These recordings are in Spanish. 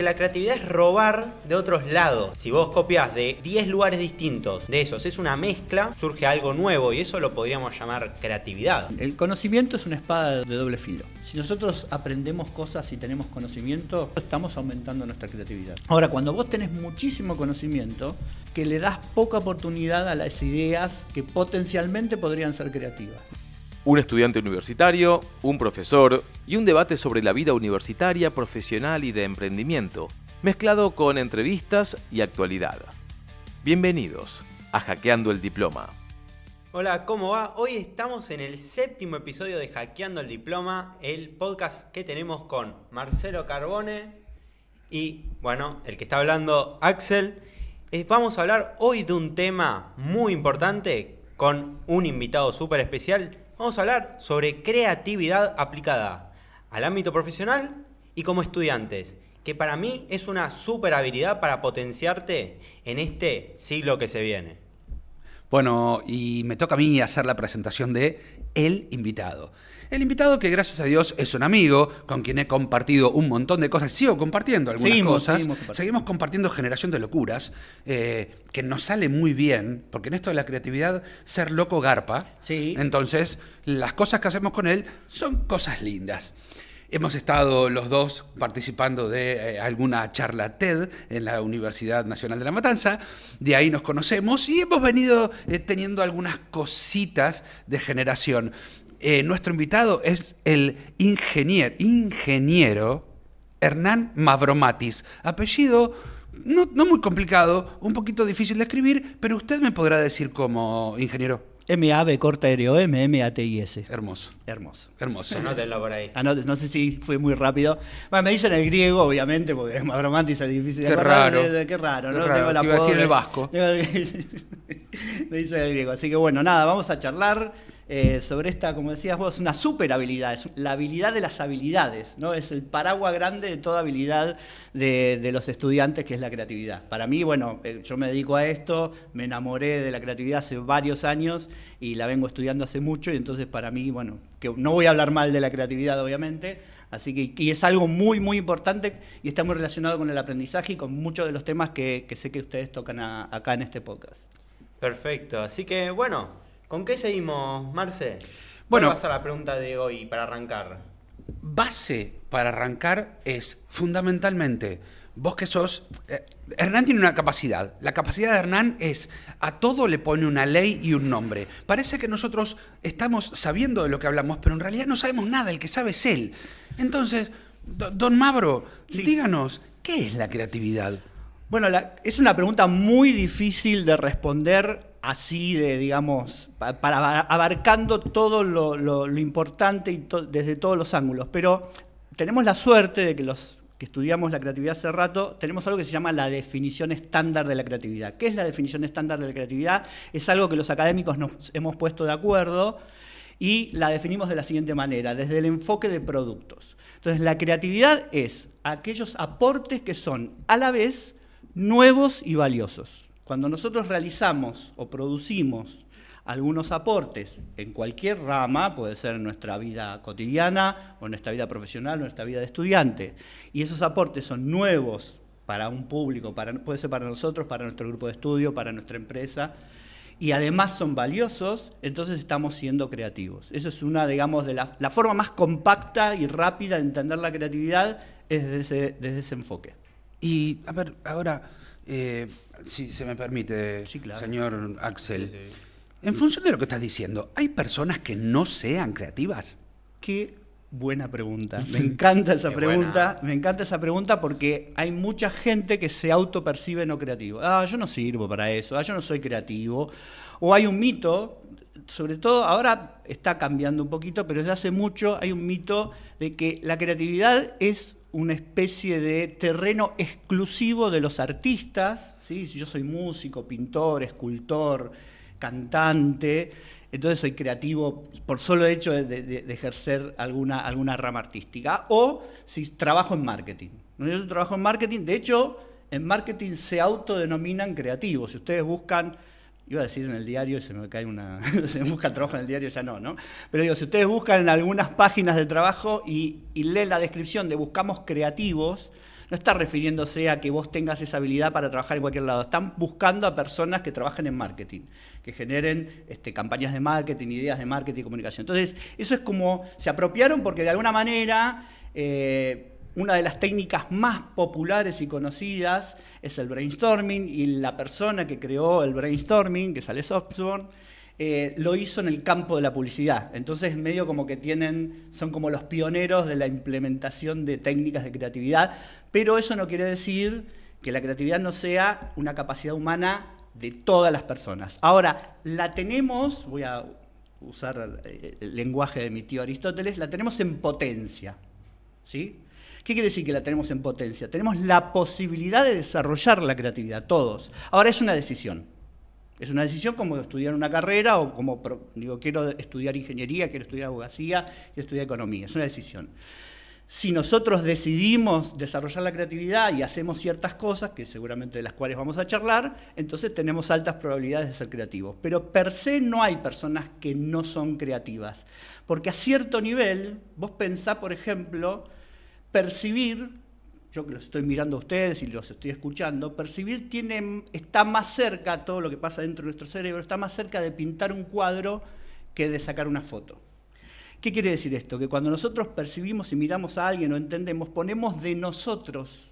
La creatividad es robar de otros lados. Si vos copias de 10 lugares distintos de esos, es una mezcla, surge algo nuevo y eso lo podríamos llamar creatividad. El conocimiento es una espada de doble filo. Si nosotros aprendemos cosas y tenemos conocimiento, estamos aumentando nuestra creatividad. Ahora, cuando vos tenés muchísimo conocimiento, que le das poca oportunidad a las ideas que potencialmente podrían ser creativas. Un estudiante universitario, un profesor y un debate sobre la vida universitaria, profesional y de emprendimiento, mezclado con entrevistas y actualidad. Bienvenidos a Hackeando el Diploma. Hola, ¿cómo va? Hoy estamos en el 7º episodio de Hackeando el Diploma, el podcast que tenemos con Marcelo Carbone y, bueno, el que está hablando, Axel. Vamos a hablar hoy de un tema muy importante con un invitado súper especial. Vamos a hablar sobre creatividad aplicada al ámbito profesional y como estudiantes, que para mí es una súper habilidad para potenciarte en este siglo que se viene. Bueno, y me toca a mí hacer la presentación de el invitado. El invitado que, gracias a Dios, es un amigo con quien he compartido un montón de cosas. Sigo compartiendo algunas cosas. Seguimos compartiendo Generación de Locuras, que nos sale muy bien, porque en esto de la creatividad, ser loco garpa. Sí. Entonces, las cosas que hacemos con él son cosas lindas. Hemos estado los dos participando de alguna charla TED en la Universidad Nacional de La Matanza. De ahí nos conocemos y hemos venido teniendo algunas cositas de generación. Nuestro invitado es el ingeniero Hernán Mavromatis. Apellido no muy complicado, un poquito difícil de escribir, pero usted me podrá decir cómo, ingeniero. M-A-B-R-O-M-M-A-T-I-S. Hermoso. Hermoso. Hermoso. Anótenlo por ahí. No sé si fue muy rápido. Bueno, me dicen el griego, obviamente, porque Mavromatis es difícil de Qué acordar. raro. Qué raro, ¿no? Qué raro. Tengo la Te iba a decir pobre. el vasco. Me dicen el griego. Así que bueno, nada, vamos a charlar sobre esta, como decías vos, una super habilidad. Es la habilidad de las habilidades, ¿no? Es el paraguas grande de toda habilidad de los estudiantes, que es la creatividad. Para mí, bueno, yo me dedico a esto, me enamoré de la creatividad hace varios años y la vengo estudiando hace mucho, y entonces para mí, bueno, que no voy a hablar mal de la creatividad, obviamente, así que y es algo muy, muy importante y está muy relacionado con el aprendizaje y con muchos de los temas que sé que ustedes tocan acá en este podcast. Perfecto, así que bueno, ¿con qué seguimos, Marce? Bueno, ¿Cuál va a ser la pregunta de hoy para arrancar? Base para arrancar es fundamentalmente, vos que sos... Hernán tiene una capacidad. La capacidad de Hernán es, a todo le pone una ley y un nombre. Parece que nosotros estamos sabiendo de lo que hablamos, pero en realidad no sabemos nada, el que sabe es él. Entonces, don Mavro, Sí. Díganos, ¿qué es la creatividad? Bueno, es una pregunta muy difícil de responder así, digamos, para abarcando todo lo importante y desde todos los ángulos. Pero tenemos la suerte de que los que estudiamos la creatividad hace rato, tenemos algo que se llama la definición estándar de la creatividad. ¿Qué es la definición estándar de la creatividad? Es algo que los académicos nos hemos puesto de acuerdo y la definimos de la siguiente manera, desde el enfoque de productos. Entonces, la creatividad es aquellos aportes que son a la vez nuevos y valiosos. Cuando nosotros realizamos o producimos algunos aportes en cualquier rama, puede ser en nuestra vida cotidiana o en nuestra vida profesional o en nuestra vida de estudiante, y esos aportes son nuevos para un público, puede ser para nosotros, para nuestro grupo de estudio, para nuestra empresa, y además son valiosos, entonces estamos siendo creativos. Eso es una, digamos, de la forma más compacta y rápida de entender la creatividad, es desde ese enfoque. Y, a ver, ahora, si se me permite, Sí, claro. señor Axel, Sí. en función de lo que estás diciendo, ¿hay personas que no sean creativas? Qué buena pregunta. Me encanta esa Qué pregunta. buena. Me encanta esa pregunta porque hay mucha gente que se autopercibe no creativo. Yo no sirvo para eso. Yo no soy creativo. O hay un mito, sobre todo ahora está cambiando un poquito, pero desde hace mucho hay un mito de que la creatividad es una especie de terreno exclusivo de los artistas, ¿sí? Si yo soy músico, pintor, escultor, cantante, entonces soy creativo por solo hecho de ejercer alguna rama artística. O si trabajo en marketing. Yo trabajo en marketing, de hecho, en marketing se autodenominan creativos. Si ustedes buscan Iba a decir en el diario y se me cae una... se me busca trabajo en el diario, ya no, ¿no? Pero digo, si ustedes buscan en algunas páginas de trabajo y leen la descripción de buscamos creativos, no está refiriéndose a que vos tengas esa habilidad para trabajar en cualquier lado. Están buscando a personas que trabajen en marketing, que generen campañas de marketing, ideas de marketing y comunicación. Entonces, eso es como se apropiaron porque de alguna manera una de las técnicas más populares y conocidas es el brainstorming, y la persona que creó el brainstorming, que es Alex Osborne, lo hizo en el campo de la publicidad. Entonces, medio como que son como los pioneros de la implementación de técnicas de creatividad, pero eso no quiere decir que la creatividad no sea una capacidad humana de todas las personas. Ahora, la tenemos, voy a usar el lenguaje de mi tío Aristóteles, la tenemos en potencia, ¿sí? ¿Qué quiere decir que la tenemos en potencia? Tenemos la posibilidad de desarrollar la creatividad, todos. Ahora, es una decisión. Es una decisión como estudiar una carrera o como, digo, quiero estudiar ingeniería, quiero estudiar abogacía, quiero estudiar economía. Es una decisión. Si nosotros decidimos desarrollar la creatividad y hacemos ciertas cosas, que seguramente de las cuales vamos a charlar, entonces tenemos altas probabilidades de ser creativos. Pero per se no hay personas que no son creativas. Porque a cierto nivel, vos pensás, por ejemplo, percibir, yo que los estoy mirando a ustedes y los estoy escuchando, percibir está más cerca, todo lo que pasa dentro de nuestro cerebro, está más cerca de pintar un cuadro que de sacar una foto. ¿Qué quiere decir esto? Que cuando nosotros percibimos y miramos a alguien o entendemos, ponemos de nosotros,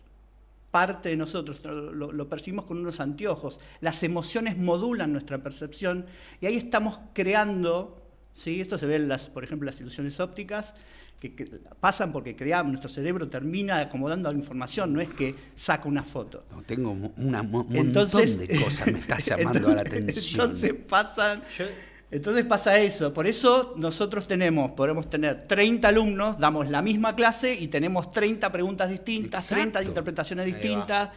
parte de nosotros, lo percibimos con unos anteojos, las emociones modulan nuestra percepción y ahí estamos creando, ¿sí? Esto se ve por ejemplo, en las ilusiones ópticas, que pasan porque creamos, nuestro cerebro termina acomodando la información, no es que saca una foto. No, tengo un montón de cosas, me está llamando a la atención. Entonces pasa eso, por eso nosotros podemos tener 30 alumnos, damos la misma clase y tenemos 30 preguntas distintas, Exacto. 30 interpretaciones distintas,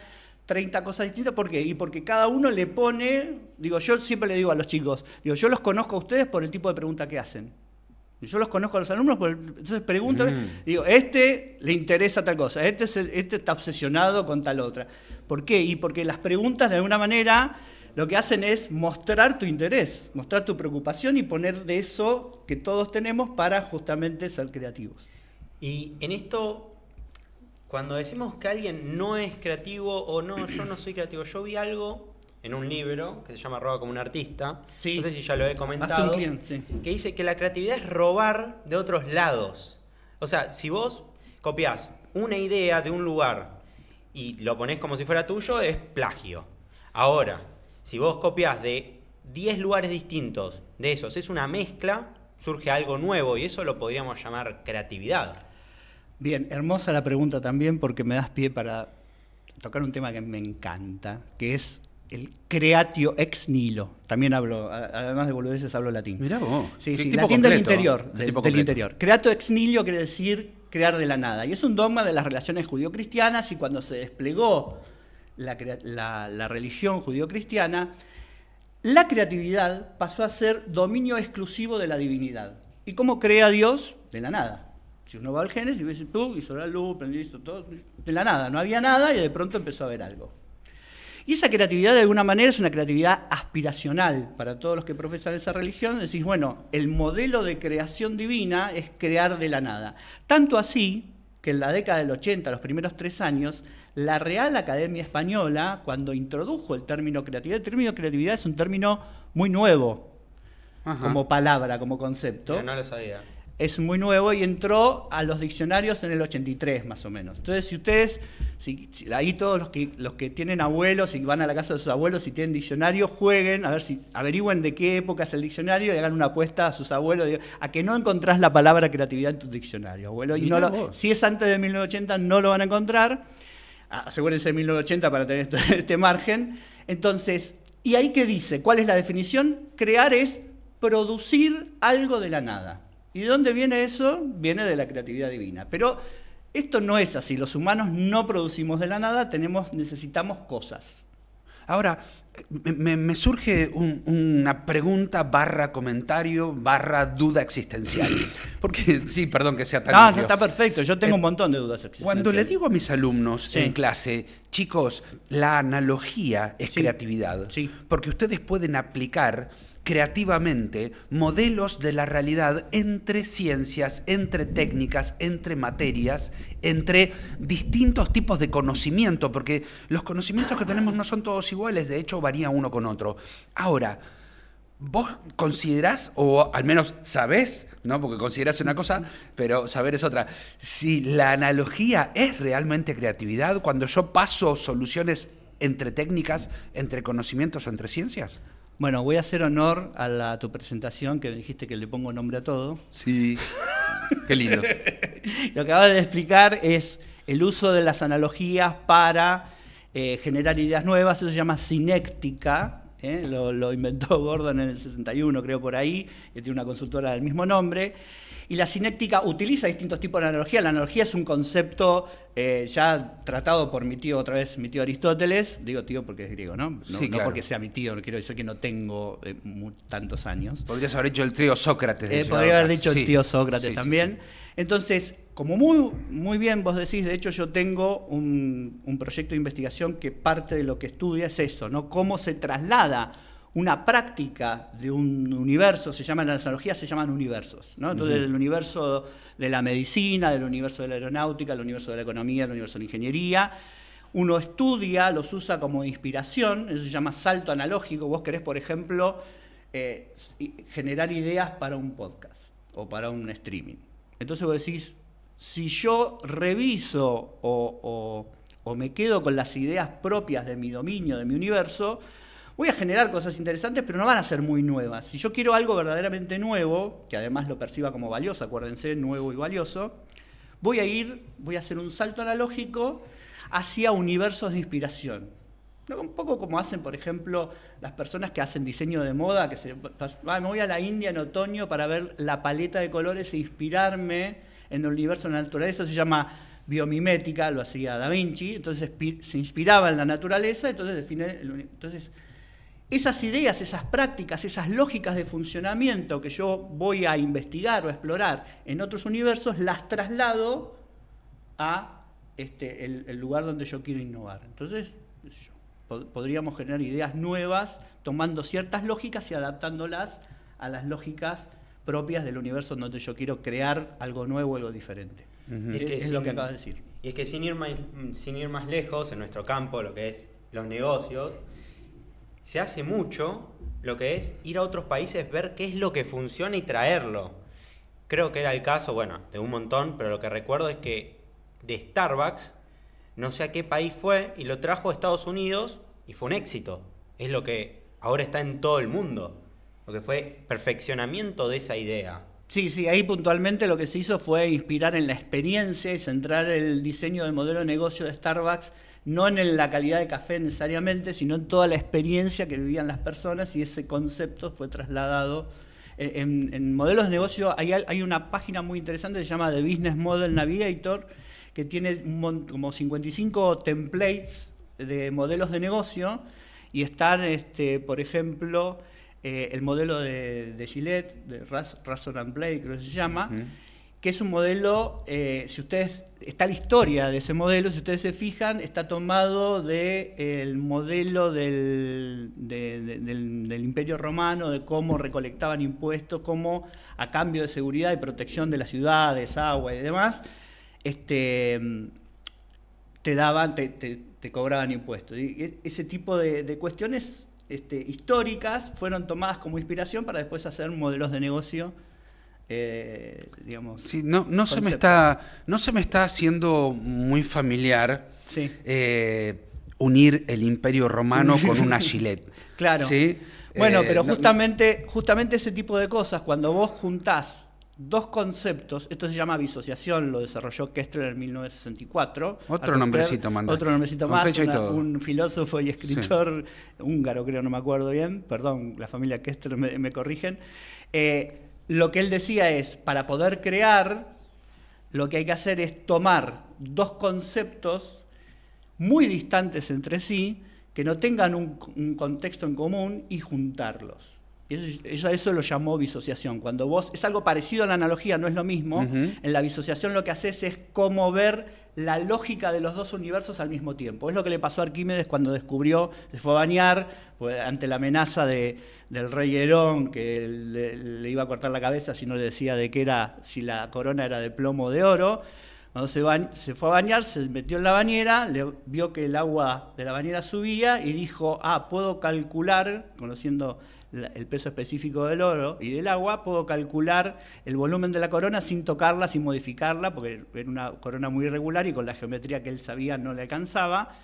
30 cosas distintas. ¿Por qué? Y porque cada uno le pone, yo siempre le digo a los chicos, yo los conozco a ustedes por el tipo de pregunta que hacen. Yo los conozco a los alumnos, entonces pregúntame, digo, le interesa tal cosa, este está obsesionado con tal otra. ¿Por qué? Y porque las preguntas de alguna manera lo que hacen es mostrar tu interés, mostrar tu preocupación y poner de eso que todos tenemos para justamente ser creativos. Y en esto, cuando decimos que alguien no es creativo o no, yo no soy creativo, yo vi algo en un libro que se llama Roba como un artista, sí. No sé si ya lo he comentado, sí. Que dice que la creatividad es robar de otros lados. O sea, si vos copiás una idea de un lugar y lo ponés como si fuera tuyo, es plagio. Ahora, si vos copiás de 10 lugares distintos de esos, es una mezcla, surge algo nuevo y eso lo podríamos llamar creatividad. Bien, hermosa la pregunta también porque me das pie para tocar un tema que me encanta, que es el creatio ex nihilo. También además de boludeces, hablo latín. Mirá vos. Sí, Tipo latín del completo, interior. Del interior. Creatio ex nihilo quiere decir crear de la nada. Y es un dogma de las relaciones judío-cristianas, y cuando se desplegó la religión judío-cristiana, la creatividad pasó a ser dominio exclusivo de la divinidad. ¿Y cómo crea Dios? De la nada. Si uno va al Génesis, dice tú, hizo la luz, prendió esto, todo, de la nada. No había nada y de pronto empezó a haber algo. Y esa creatividad de alguna manera es una creatividad aspiracional para todos los que profesan esa religión. Decís, bueno, el modelo de creación divina es crear de la nada. Tanto así que en la década del 80, los primeros 3 años, la Real Academia Española, cuando introdujo el término creatividad es un término muy nuevo, como palabra, como concepto. Pero no lo sabía. Es muy nuevo y entró a los diccionarios en el 83 más o menos. Entonces, si ustedes, ahí todos los que tienen abuelos y van a la casa de sus abuelos y tienen diccionario, jueguen, a ver si averigüen de qué época es el diccionario y hagan una apuesta a sus abuelos, a que no encontrás la palabra creatividad en tu diccionario, abuelo. Y si es antes de 1980 no lo van a encontrar. Asegúrense de 1980 para tener este margen. Entonces, ¿y ahí qué dice? ¿Cuál es la definición? Crear es producir algo de la nada. ¿Y de dónde viene eso? Viene de la creatividad divina. Pero esto no es así. Los humanos no producimos de la nada, necesitamos cosas. Ahora, me surge una pregunta / comentario / duda existencial. Porque, sí, perdón que sea tan amplio. Está perfecto. Yo tengo un montón de dudas existenciales. Cuando le digo a mis alumnos en clase, chicos, la analogía es creatividad. Sí. Porque ustedes pueden aplicar creativamente modelos de la realidad entre ciencias, entre técnicas, entre materias, entre distintos tipos de conocimiento, porque los conocimientos que tenemos no son todos iguales, de hecho varía uno con otro. Ahora, ¿vos considerás, o al menos sabés, ¿no? Porque considerás una cosa, pero saber es otra, si la analogía es realmente creatividad cuando yo paso soluciones entre técnicas, entre conocimientos o entre ciencias? Bueno, voy a hacer honor a tu presentación, que me dijiste que le pongo nombre a todo. Sí, qué lindo. Lo que acabas de explicar es el uso de las analogías para generar ideas nuevas, eso se llama cinéctica, lo inventó Gordon en el 61, creo por ahí, que tiene una consultora del mismo nombre. Y la cinéctica utiliza distintos tipos de analogía. La analogía es un concepto ya tratado por mi tío Aristóteles. Digo tío porque es griego, ¿no? Sí, no claro. porque sea mi tío, no quiero decir que no tengo tantos años. Podrías haber dicho el trío Sócrates. Podría haber dicho Sí. el tío Sócrates Sí, también. sí. Entonces, como muy bien vos decís, de hecho yo tengo un proyecto de investigación que parte de lo que estudia es eso, ¿no? Cómo se traslada una práctica de un universo, las analogías se llaman universos, ¿no? Entonces, el universo de la medicina, del universo de la aeronáutica, el universo de la economía, el universo de la ingeniería, uno estudia, los usa como inspiración, eso se llama salto analógico. Vos querés, por ejemplo, generar ideas para un podcast o para un streaming. Entonces vos decís, si yo reviso o me quedo con las ideas propias de mi dominio, de mi universo, voy a generar cosas interesantes, pero no van a ser muy nuevas. Si yo quiero algo verdaderamente nuevo, que además lo perciba como valioso, acuérdense, nuevo y valioso, voy a hacer un salto analógico hacia universos de inspiración. ¿No? Un poco como hacen, por ejemplo, las personas que hacen diseño de moda, que me voy a la India en otoño para ver la paleta de colores e inspirarme en el universo de la naturaleza. Eso se llama biomimética, lo hacía Da Vinci, entonces se inspiraba en la naturaleza, entonces esas ideas, esas prácticas, esas lógicas de funcionamiento que yo voy a investigar o explorar en otros universos, las traslado a el lugar donde yo quiero innovar. Entonces, podríamos generar ideas nuevas tomando ciertas lógicas y adaptándolas a las lógicas propias del universo donde yo quiero crear algo nuevo, algo diferente. Ujú. Es lo que acabas de decir. Y es que sin ir más lejos, en nuestro campo, lo que es los negocios, se hace mucho lo que es ir a otros países, ver qué es lo que funciona y traerlo. Creo que era el caso, bueno, de un montón, pero lo que recuerdo es que de Starbucks, no sé a qué país fue, y lo trajo a Estados Unidos y fue un éxito. Es lo que ahora está en todo el mundo. Lo que fue perfeccionamiento de esa idea. Sí, ahí puntualmente lo que se hizo fue inspirar en la experiencia y centrar el diseño del modelo de negocio de Starbucks no en la calidad de café necesariamente, sino en toda la experiencia que vivían las personas, y ese concepto fue trasladado. En modelos de negocio hay una página muy interesante que se llama The Business Model Navigator, que tiene como 55 templates de modelos de negocio, y están, por ejemplo, el modelo de Gillette, de Razor and Blade, creo que se llama, que es un modelo, está la historia de ese modelo, si ustedes se fijan, está tomado del modelo del Imperio Romano, de cómo recolectaban impuestos, cómo a cambio de seguridad y protección de las ciudades, agua y demás, te cobraban impuestos. Y ese tipo de cuestiones históricas fueron tomadas como inspiración para después hacer modelos de negocio, digamos. Sí, no se me está haciendo muy familiar Sí. unir el Imperio Romano con una Gillette. Claro. ¿Sí? Bueno, pero justamente ese tipo de cosas, cuando vos juntás dos conceptos, esto se llama disociación, lo desarrolló Kestler en 1964. Otro nombrecito mandaste. Otro nombrecito Con más, fecha y todo. un filósofo y escritor húngaro, creo, no me acuerdo bien, perdón, la familia Kestler me corrigen. Lo que él decía es, para poder crear, lo que hay que hacer es tomar dos conceptos muy distantes entre sí, que no tengan un contexto en común, y juntarlos. Eso lo llamó disociación. Cuando es algo parecido a la analogía, no es lo mismo. Uh-huh. En la disociación lo que haces es cómo ver la lógica de los dos universos al mismo tiempo. Es lo que le pasó a Arquímedes cuando descubrió, se fue a bañar, pues, ante la amenaza del rey Herón, que le iba a cortar la cabeza si no le decía de qué era, si la corona era de plomo o de oro. Cuando se fue a bañar, se metió en la bañera, vio que el agua de la bañera subía y dijo, puedo calcular, conociendo el peso específico del oro y del agua, puedo calcular el volumen de la corona sin tocarla, sin modificarla, porque era una corona muy irregular y con la geometría que él sabía no le alcanzaba.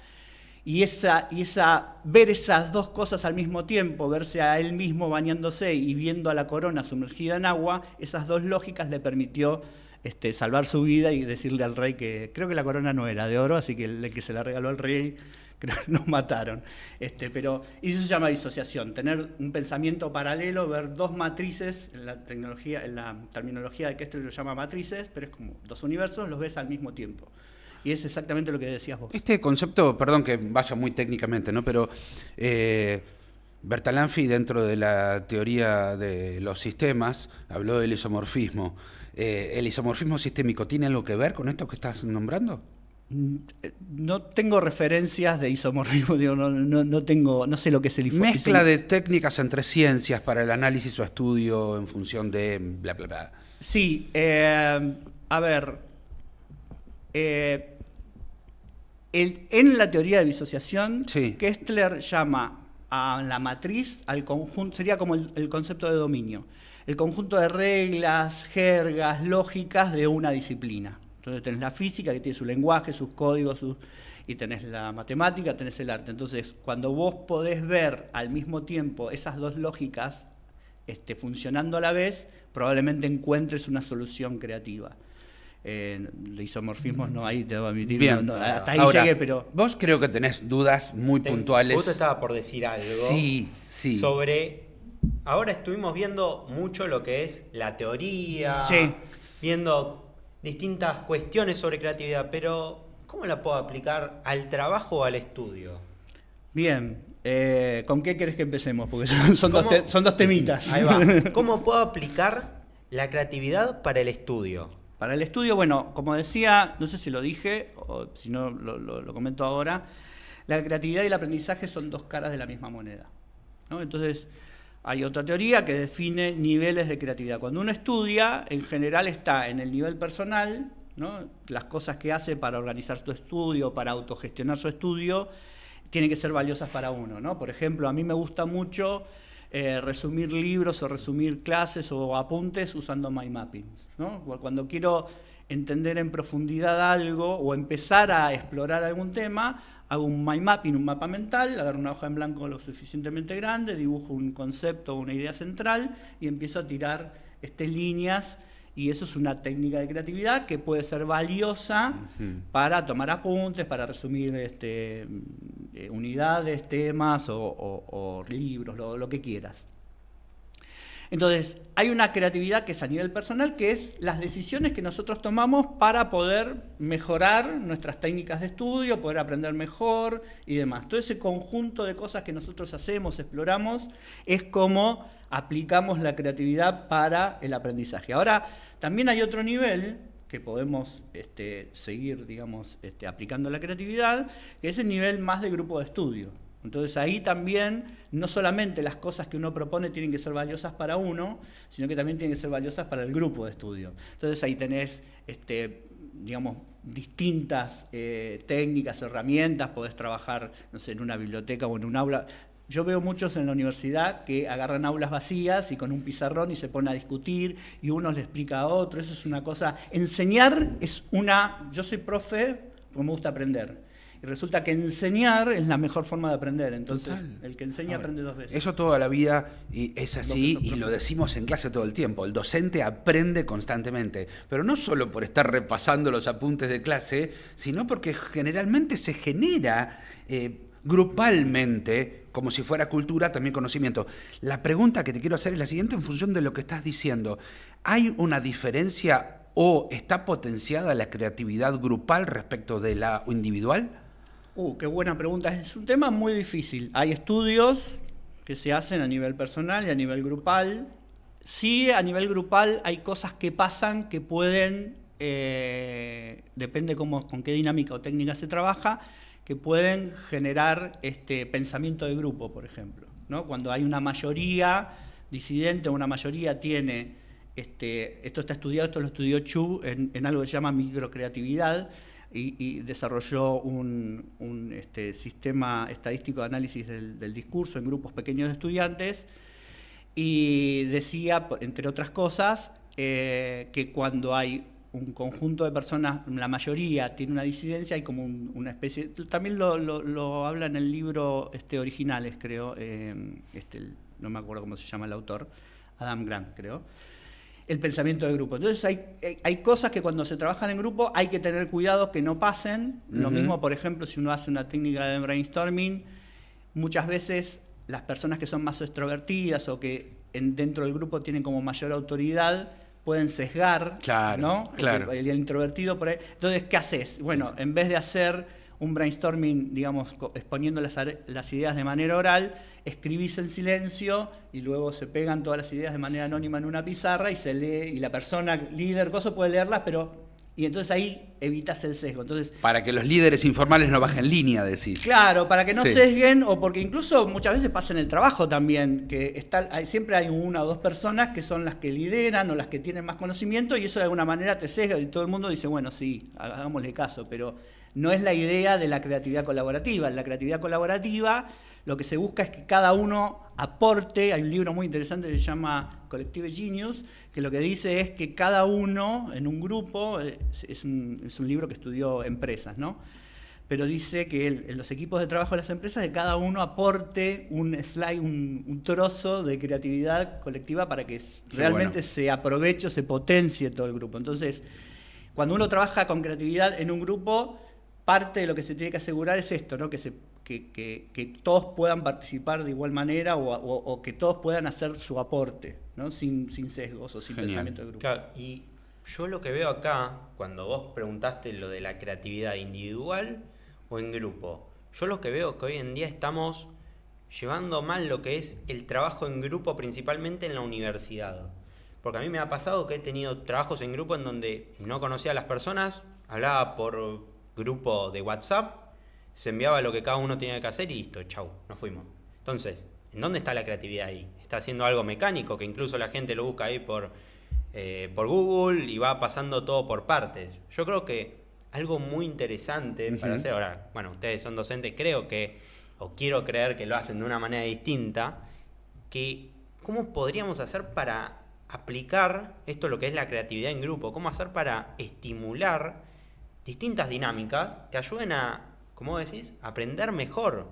Y ver esas dos cosas al mismo tiempo, verse a él mismo bañándose y viendo a la corona sumergida en agua, esas dos lógicas le permitió salvar su vida y decirle al rey que creo que la corona no era de oro, así que el que se la regaló al rey creo que lo mataron. Pero y eso se llama disociación, tener un pensamiento paralelo, ver dos matrices, en la terminología de Kestler lo llama matrices, pero es como dos universos, los ves al mismo tiempo. Y es exactamente lo que decías vos. Este concepto, perdón que vaya muy técnicamente, ¿no? Pero Bertalanffy, dentro de la teoría de los sistemas, habló del isomorfismo. ¿El isomorfismo sistémico tiene algo que ver con esto que estás nombrando? No tengo referencias de isomorfismo, digo, no sé lo que es el isomorfismo. Mezcla de técnicas entre ciencias para el análisis o estudio en función de bla, bla, bla. Sí, a ver, en la teoría de disociación, sí, Kestler llama a la matriz, al conjunto, sería como el concepto de dominio, el conjunto de reglas, jergas, lógicas de una disciplina. Entonces tenés la física, que tiene su lenguaje, sus códigos, y tenés la matemática, tenés el arte. Entonces, cuando vos podés ver al mismo tiempo esas dos lógicas funcionando a la vez, probablemente encuentres una solución creativa. De isomorfismos no, ahí te debo admitir. Bien. Hasta ahí Ahora, llegué, pero... Vos creo que tenés dudas muy puntuales. Justo estaba por decir algo sí. sobre... Ahora estuvimos viendo mucho lo que es la teoría, sí, viendo distintas cuestiones sobre creatividad, pero ¿cómo la puedo aplicar al trabajo o al estudio? Bien, ¿con qué querés que empecemos? Porque son dos temitas. Ahí va. ¿Cómo puedo aplicar la creatividad para el estudio? Para el estudio, bueno, como decía, no sé si lo dije, o si no lo comento ahora, la creatividad y el aprendizaje son dos caras de la misma moneda, ¿no? Entonces, hay otra teoría que define niveles de creatividad. Cuando uno estudia, en general está en el nivel personal, ¿no? Las cosas que hace para organizar su estudio, para autogestionar su estudio, tienen que ser valiosas para uno, ¿no? Por ejemplo, a mí me gusta mucho resumir libros o resumir clases o apuntes usando mind mappings, ¿no? Cuando quiero entender en profundidad algo o empezar a explorar algún tema, hago un mind mapping, un mapa mental, agarro una hoja en blanco lo suficientemente grande, dibujo un concepto o una idea central y empiezo a tirar líneas, y eso es una técnica de creatividad que puede ser valiosa para tomar apuntes, para resumir unidades, temas o libros, lo que quieras. Entonces, hay una creatividad que es a nivel personal, que es las decisiones que nosotros tomamos para poder mejorar nuestras técnicas de estudio, poder aprender mejor y demás. Todo ese conjunto de cosas que nosotros hacemos, exploramos, es como aplicamos la creatividad para el aprendizaje. Ahora, también hay otro nivel que podemos seguir, digamos, aplicando la creatividad, que es el nivel más de grupo de estudio. Entonces ahí también no solamente las cosas que uno propone tienen que ser valiosas para uno, sino que también tienen que ser valiosas para el grupo de estudio. Entonces ahí tenés, digamos, distintas técnicas, herramientas, podés trabajar, no sé, en una biblioteca o en un aula. Yo veo muchos en la universidad que agarran aulas vacías y con un pizarrón y se ponen a discutir y uno le explica a otro. Eso es una cosa. Enseñar es una... Yo soy profe porque me gusta aprender. Y resulta que enseñar es la mejor forma de aprender. Entonces, total. El que enseña aprende dos veces. Eso toda la vida es así y lo decimos en clase todo el tiempo. El docente aprende constantemente, pero no solo por estar repasando los apuntes de clase, sino porque generalmente se genera grupalmente, como si fuera cultura, también conocimiento. La pregunta que te quiero hacer es la siguiente en función de lo que estás diciendo. ¿Hay una diferencia o está potenciada la creatividad grupal respecto de la individual? Qué buena pregunta. Es un tema muy difícil. Hay estudios que se hacen a nivel personal y a nivel grupal. Sí, a nivel grupal hay cosas que pasan que pueden depende con qué dinámica o técnica se trabaja, que pueden generar pensamiento de grupo, por ejemplo, ¿no? Cuando hay una mayoría disidente o una mayoría tiene, esto está estudiado, esto lo estudió Chu en algo que se llama microcreatividad, y desarrolló un sistema estadístico de análisis del discurso en grupos pequeños de estudiantes, y decía, entre otras cosas, que cuando hay un conjunto de personas, la mayoría tiene una disidencia, hay como una especie, también lo habla en el libro Originales, creo, no me acuerdo cómo se llama el autor, Adam Grant, creo, el pensamiento de grupo. Entonces hay cosas que cuando se trabajan en grupo hay que tener cuidado que no pasen. Lo mismo, por ejemplo, si uno hace una técnica de brainstorming, muchas veces las personas que son más extrovertidas o que dentro del grupo tienen como mayor autoridad pueden sesgar, claro, ¿no? Claro. El introvertido por ahí. Entonces, ¿qué haces? Bueno, en vez de hacer un brainstorming, digamos, exponiendo las ideas de manera oral, escribís en silencio y luego se pegan todas las ideas de manera anónima en una pizarra y se lee, y la persona líder puede leerlas, y entonces ahí evitas el sesgo. Entonces, para que los líderes informales no bajen línea, decís. Claro, para que no Sí. sesguen, o porque incluso muchas veces pasa en el trabajo también, que siempre hay una o dos personas que son las que lideran o las que tienen más conocimiento, y eso de alguna manera te sesga y todo el mundo dice, bueno, sí, hagámosle caso, pero no es la idea de la creatividad colaborativa. En la creatividad colaborativa lo que se busca es que cada uno aporte. Hay un libro muy interesante que se llama Collective Genius, que lo que dice es que cada uno en un grupo, es un libro que estudió empresas, ¿no? Pero dice que en los equipos de trabajo de las empresas, que cada uno aporte un slide, un trozo de creatividad colectiva para que realmente se aproveche, se potencie todo el grupo. Entonces, cuando uno trabaja con creatividad en un grupo, parte de lo que se tiene que asegurar es esto, ¿no? Que todos puedan participar de igual manera o que todos puedan hacer su aporte, ¿no? Sin sesgos o sin Genial. pensamiento de grupo. Claro, y yo lo que veo acá, cuando vos preguntaste lo de la creatividad individual o en grupo, yo lo que veo que hoy en día estamos llevando mal lo que es el trabajo en grupo, principalmente en la universidad. Porque a mí me ha pasado que he tenido trabajos en grupo en donde no conocía a las personas, hablaba por grupo de WhatsApp, se enviaba lo que cada uno tenía que hacer y listo, chau, nos fuimos. Entonces, ¿en dónde está la creatividad ahí? Está haciendo algo mecánico, que incluso la gente lo busca ahí por Google y va pasando todo por partes. Yo creo que algo muy interesante para hacer, ahora, bueno, ustedes son docentes, quiero creer que lo hacen de una manera distinta, que ¿cómo podríamos hacer para aplicar esto, lo que es la creatividad en grupo? ¿Cómo hacer para estimular distintas dinámicas que ayuden a, como decís, aprender mejor,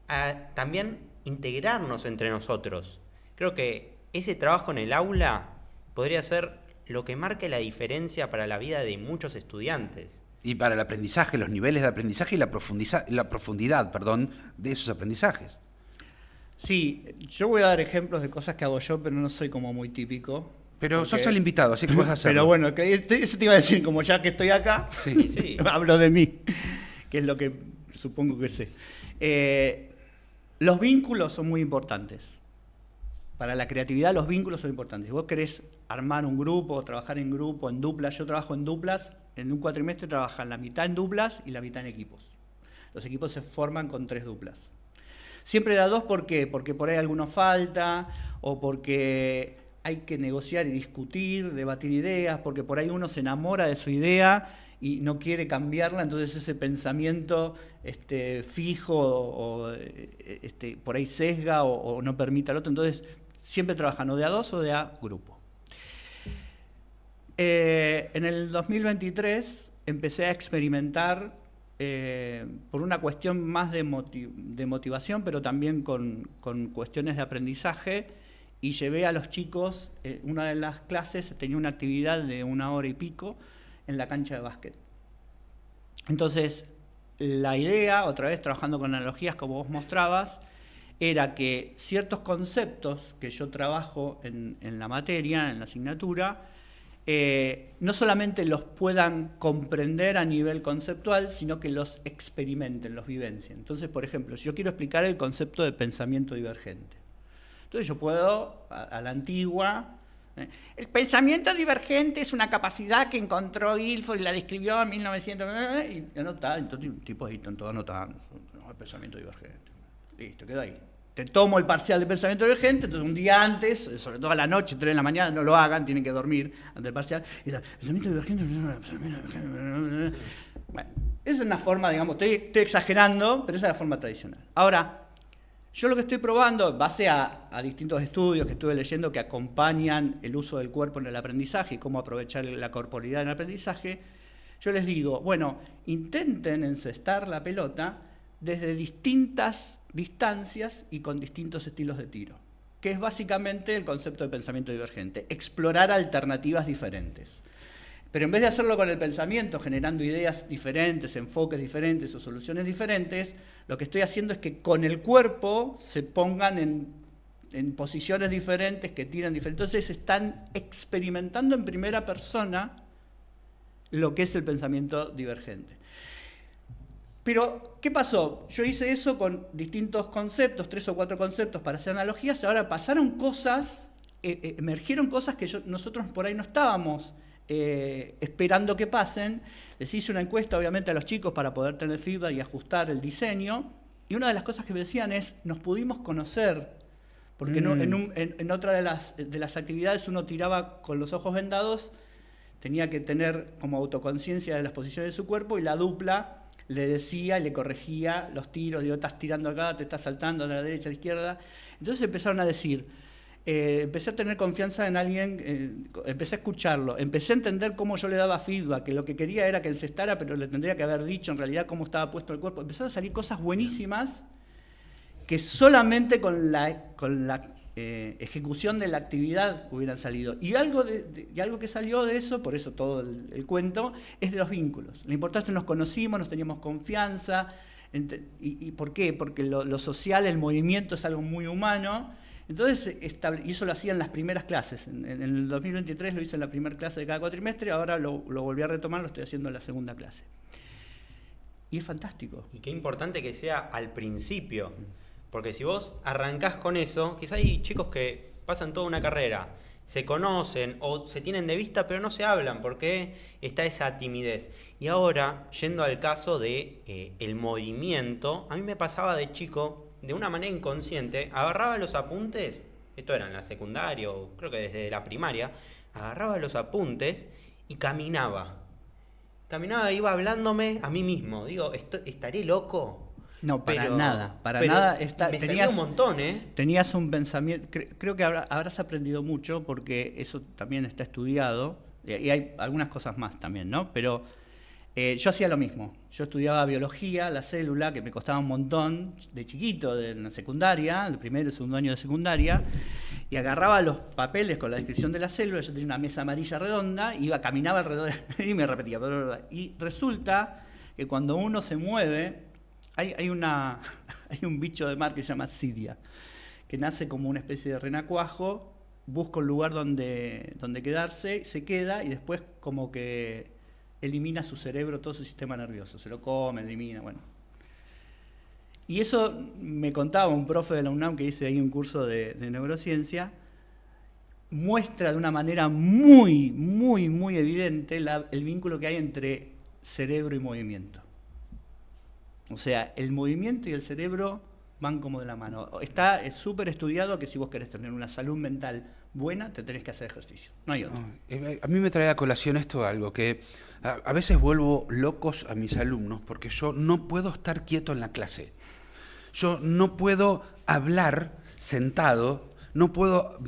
a también integrarnos entre nosotros? Creo que ese trabajo en el aula podría ser lo que marque la diferencia para la vida de muchos estudiantes. Y para el aprendizaje, los niveles de aprendizaje y la profundidad, de esos aprendizajes. Sí, yo voy a dar ejemplos de cosas que hago yo, pero no soy como muy típico. Pero sos el invitado, así que puedes hacerlo. Pero bueno, eso te iba a decir, como ya que estoy acá, Sí. Sí. hablo de mí, que es lo que supongo que sé. Los vínculos son muy importantes. Para la creatividad los vínculos son importantes. Si vos querés armar un grupo, trabajar en grupo, en duplas, yo trabajo en duplas, en un cuatrimestre trabajan la mitad en duplas y la mitad en equipos. Los equipos se forman con 3 duplas. Siempre da 2, ¿por qué? Porque por ahí alguno falta, o porque hay que negociar y discutir, debatir ideas, porque por ahí uno se enamora de su idea y no quiere cambiarla, entonces ese pensamiento fijo o por ahí sesga o no permite al otro. Entonces siempre trabajan o de a 2 o de a grupo. En el 2023 empecé a experimentar por una cuestión más de motivación, pero también con cuestiones de aprendizaje, y llevé a los chicos, una de las clases tenía una actividad de 1 hora y pico en la cancha de básquet. Entonces, la idea, otra vez trabajando con analogías como vos mostrabas, era que ciertos conceptos que yo trabajo en la materia, en la asignatura, no solamente los puedan comprender a nivel conceptual, sino que los experimenten, los vivencien. Entonces, por ejemplo, si yo quiero explicar el concepto de pensamiento divergente, entonces yo puedo, a la antigua, El pensamiento divergente es una capacidad que encontró Guilford y la describió en 1900. Y anotá, entonces un tipo ahí están todos anotando. El pensamiento divergente. Listo, queda ahí. Te tomo el parcial de pensamiento divergente, entonces un día antes, sobre todo a la noche, 3 de la mañana, no lo hagan, tienen que dormir antes del parcial. Y pensamiento divergente. Bueno, esa es una forma, digamos, estoy exagerando, pero esa es la forma tradicional. Ahora, yo lo que estoy probando, en base a distintos estudios que estuve leyendo que acompañan el uso del cuerpo en el aprendizaje y cómo aprovechar la corporalidad en el aprendizaje, yo les digo, bueno, intenten encestar la pelota desde distintas distancias y con distintos estilos de tiro, que es básicamente el concepto de pensamiento divergente, explorar alternativas diferentes. Pero en vez de hacerlo con el pensamiento, generando ideas diferentes, enfoques diferentes o soluciones diferentes, lo que estoy haciendo es que con el cuerpo se pongan en posiciones diferentes, que tiran diferentes. Entonces están experimentando en primera persona lo que es el pensamiento divergente. Pero, ¿qué pasó? Yo hice eso con distintos conceptos, 3 o 4 conceptos para hacer analogías, y ahora pasaron cosas, emergieron cosas que nosotros por ahí no estábamos esperando que pasen. Les hice una encuesta, obviamente, a los chicos para poder tener feedback y ajustar el diseño, y una de las cosas que me decían es, nos pudimos conocer, porque en otra de las actividades uno tiraba con los ojos vendados, tenía que tener como autoconciencia de las posiciones de su cuerpo, y la dupla le decía y le corregía los tiros, digo, estás tirando acá, te estás saltando de la derecha a la izquierda. Entonces empezaron a decir, empecé a tener confianza en alguien, empecé a escucharlo, empecé a entender cómo yo le daba feedback, que lo que quería era que encestara, pero le tendría que haber dicho en realidad cómo estaba puesto el cuerpo. Empezaron a salir cosas buenísimas que solamente con la ejecución de la actividad hubieran salido. Y algo que salió de eso, por eso todo el cuento, es de los vínculos. La importancia es que nos conocimos, nos teníamos confianza. ¿Y por qué? Porque lo social, el movimiento es algo muy humano. Entonces, y eso lo hacía en las primeras clases. En el 2023 lo hice en la primera clase de cada cuatrimestre, ahora lo volví a retomar, lo estoy haciendo en la segunda clase. Y es fantástico. Y qué importante que sea al principio. Porque si vos arrancás con eso, quizá hay chicos que pasan toda una carrera, se conocen o se tienen de vista, pero no se hablan porque está esa timidez. Y ahora, yendo al caso de el movimiento, a mí me pasaba de chico, de una manera inconsciente, agarraba los apuntes, esto era en la secundaria o creo que desde la primaria, agarraba los apuntes y caminaba. Caminaba, iba hablándome a mí mismo. Digo, ¿estaré loco? No, para nada. Me salió un montón, ¿eh? Tenías un pensamiento, creo que habrás aprendido mucho, porque eso también está estudiado, y hay algunas cosas más también, ¿no? Pero yo hacía lo mismo. Yo estudiaba biología, la célula, que me costaba un montón, de chiquito, en la secundaria, el primero y segundo año de secundaria, y agarraba los papeles con la descripción de la célula, yo tenía una mesa amarilla redonda, caminaba alrededor y me repetía. Y resulta que cuando uno se mueve, hay un bicho de mar que se llama Cidia, que nace como una especie de renacuajo, busca un lugar donde quedarse, se queda y después como que elimina su cerebro, todo su sistema nervioso, se lo come, elimina, bueno. Y eso me contaba un profe de la UNAM que hice ahí un curso de neurociencia, muestra de una manera muy, muy, muy evidente el vínculo que hay entre cerebro y movimiento. O sea, el movimiento y el cerebro van como de la mano. Es súper estudiado que si vos querés tener una salud mental buena, te tenés que hacer ejercicio. No hay otro. A mí me trae a colación esto algo, que a veces vuelvo locos a mis alumnos porque yo no puedo estar quieto en la clase. Yo no puedo hablar sentado, no puedo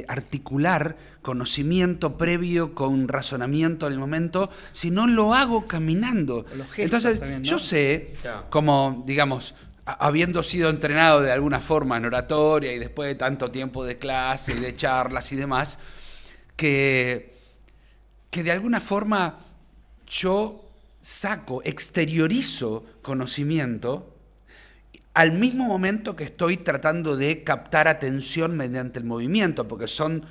articular conocimiento previo con razonamiento del momento, si no lo hago caminando. Entonces, también, ¿no? Yo sé, como, digamos, habiendo sido entrenado de alguna forma en oratoria y después de tanto tiempo de clase y de charlas y demás, que de alguna forma yo exteriorizo conocimiento al mismo momento que estoy tratando de captar atención mediante el movimiento, porque son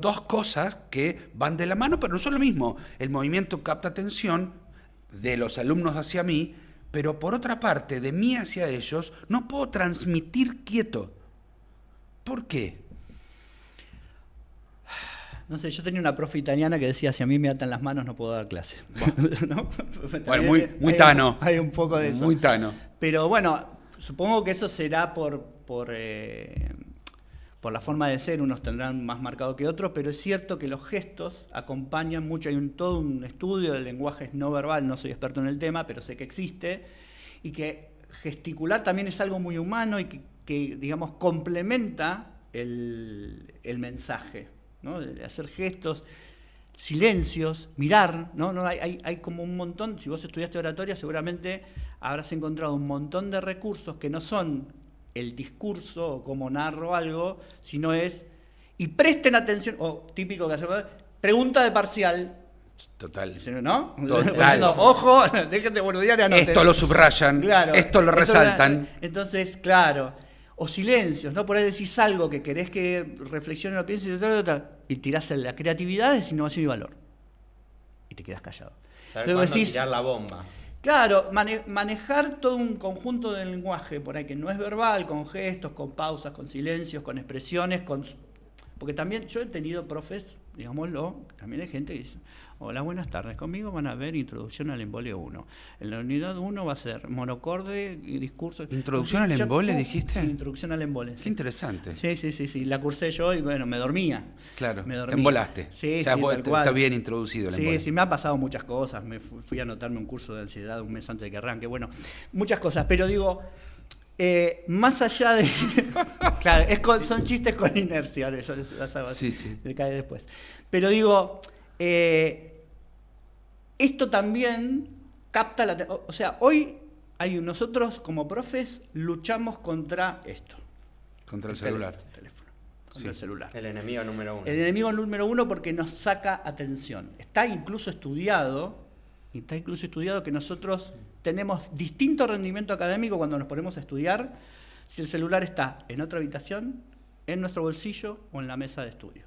dos cosas que van de la mano, pero no son lo mismo. El movimiento capta atención de los alumnos hacia mí, pero por otra parte, de mí hacia ellos, no puedo transmitir quieto. ¿Por qué? No sé, yo tenía una profe italiana que decía, si a mí me atan las manos no puedo dar clase. ¿No? Bueno, muy Tano. Hay un poco de eso. Muy Tano. Pero bueno, supongo que eso será por la forma de ser, unos tendrán más marcado que otros, pero es cierto que los gestos acompañan mucho. Hay todo un estudio del lenguaje no verbal, no soy experto en el tema, pero sé que existe, y que gesticular también es algo muy humano y que digamos, complementa el mensaje, ¿no? De hacer gestos, silencios, mirar, ¿no? Hay como un montón. Si vos estudiaste oratoria, seguramente habrás encontrado un montón de recursos que no son el discurso o cómo narro algo, sino es, y presten atención, o típico que hacemos, pregunta de parcial. Total. ¿No? Total. Ojo, déjate boludear y anoten. Esto lo subrayan, claro, esto lo resaltan. Entonces, claro, o silencios, ¿no? Por ahí decís algo que querés que reflexionen o piensen y tirás en la creatividad, es innovación y valor. Y te quedas callado. Saber cuándo tirar la bomba. Claro, manejar todo un conjunto de lenguaje por ahí que no es verbal, con gestos, con pausas, con silencios, con expresiones, porque también yo he tenido profes, digámoslo, también hay gente que dice, hola, buenas tardes, conmigo van a ver Introducción al Embole 1. En la unidad 1 va a ser monocorde y discurso. ¿Introducción al embole, dijiste? Sí, Introducción al Embole. Qué interesante. Sí, la cursé yo y bueno, me dormía. Claro, me dormía. te embolaste. Sí, o sea, sí, tal cual. Está bien introducido el embole. Sí, me han pasado muchas cosas. Me fui a anotarme un curso de ansiedad un mes antes de que arranque. Bueno, muchas cosas, pero digo, más allá de... claro, son chistes con inercia, eso sí. se cae después. Pero digo, esto también capta la... O sea, hoy nosotros como profes luchamos contra esto. Contra el celular. El celular. El enemigo número uno. El enemigo número uno porque nos saca atención. Está incluso estudiado que nosotros tenemos distinto rendimiento académico cuando nos ponemos a estudiar si el celular está en otra habitación, en nuestro bolsillo o en la mesa de estudio.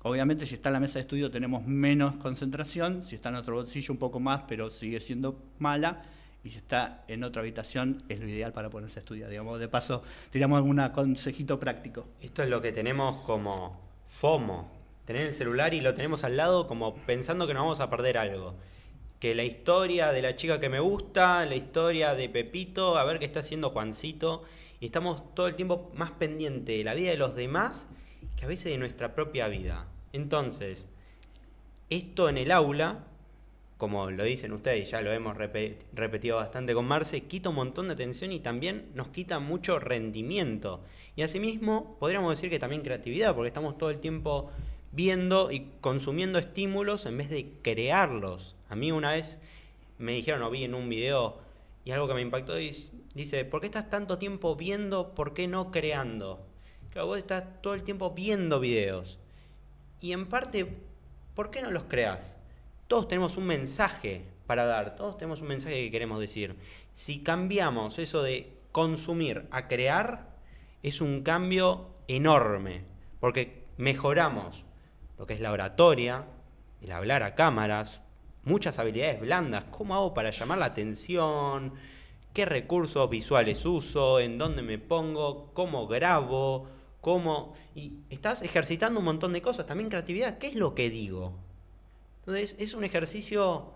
Obviamente si está en la mesa de estudio tenemos menos concentración, si está en nuestro bolsillo un poco más, pero sigue siendo mala, y si está en otra habitación es lo ideal para ponerse a estudiar. Digamos, de paso, tiramos algún consejito práctico. Esto es lo que tenemos como FOMO, tener el celular y lo tenemos al lado como pensando que nos vamos a perder algo. Que la historia de la chica que me gusta, la historia de Pepito, a ver qué está haciendo Juancito, y estamos todo el tiempo más pendientes de la vida de los demás que a veces de nuestra propia vida. Entonces, esto en el aula, como lo dicen ustedes, ya lo hemos repetido bastante con Marce, quita un montón de atención y también nos quita mucho rendimiento. Y asimismo, podríamos decir que también creatividad, porque estamos todo el tiempo viendo y consumiendo estímulos en vez de crearlos. A mí una vez me dijeron, o vi en un video, y algo que me impactó, dice, ¿por qué estás tanto tiempo viendo, por qué no creando? Claro, vos estás todo el tiempo viendo videos. Y en parte, ¿por qué no los creás? Todos tenemos un mensaje para dar, todos tenemos un mensaje que queremos decir. Si cambiamos eso de consumir a crear, es un cambio enorme, porque mejoramos lo que es la oratoria, el hablar a cámaras, muchas habilidades blandas. ¿Cómo hago para llamar la atención? ¿Qué recursos visuales uso? ¿En dónde me pongo? ¿Cómo grabo? ¿Cómo? Y estás ejercitando un montón de cosas. También creatividad. ¿Qué es lo que digo? Entonces, es un ejercicio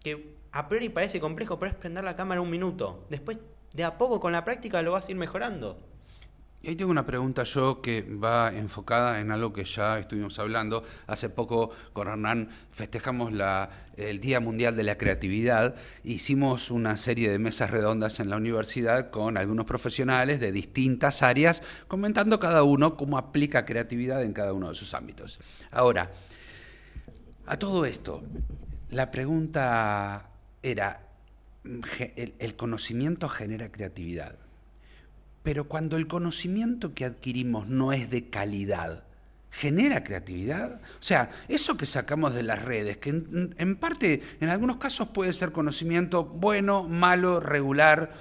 que a priori parece complejo, pero es prender la cámara un minuto. Después, de a poco, con la práctica, lo vas a ir mejorando. Y ahí tengo una pregunta yo que va enfocada en algo que ya estuvimos hablando. Hace poco con Hernán festejamos el Día Mundial de la Creatividad. Hicimos una serie de mesas redondas en la universidad con algunos profesionales de distintas áreas, comentando cada uno cómo aplica creatividad en cada uno de sus ámbitos. Ahora, a todo esto, la pregunta era, ¿el conocimiento genera creatividad? Pero cuando el conocimiento que adquirimos no es de calidad, ¿genera creatividad? O sea, eso que sacamos de las redes, que en parte, en algunos casos puede ser conocimiento bueno, malo, regular,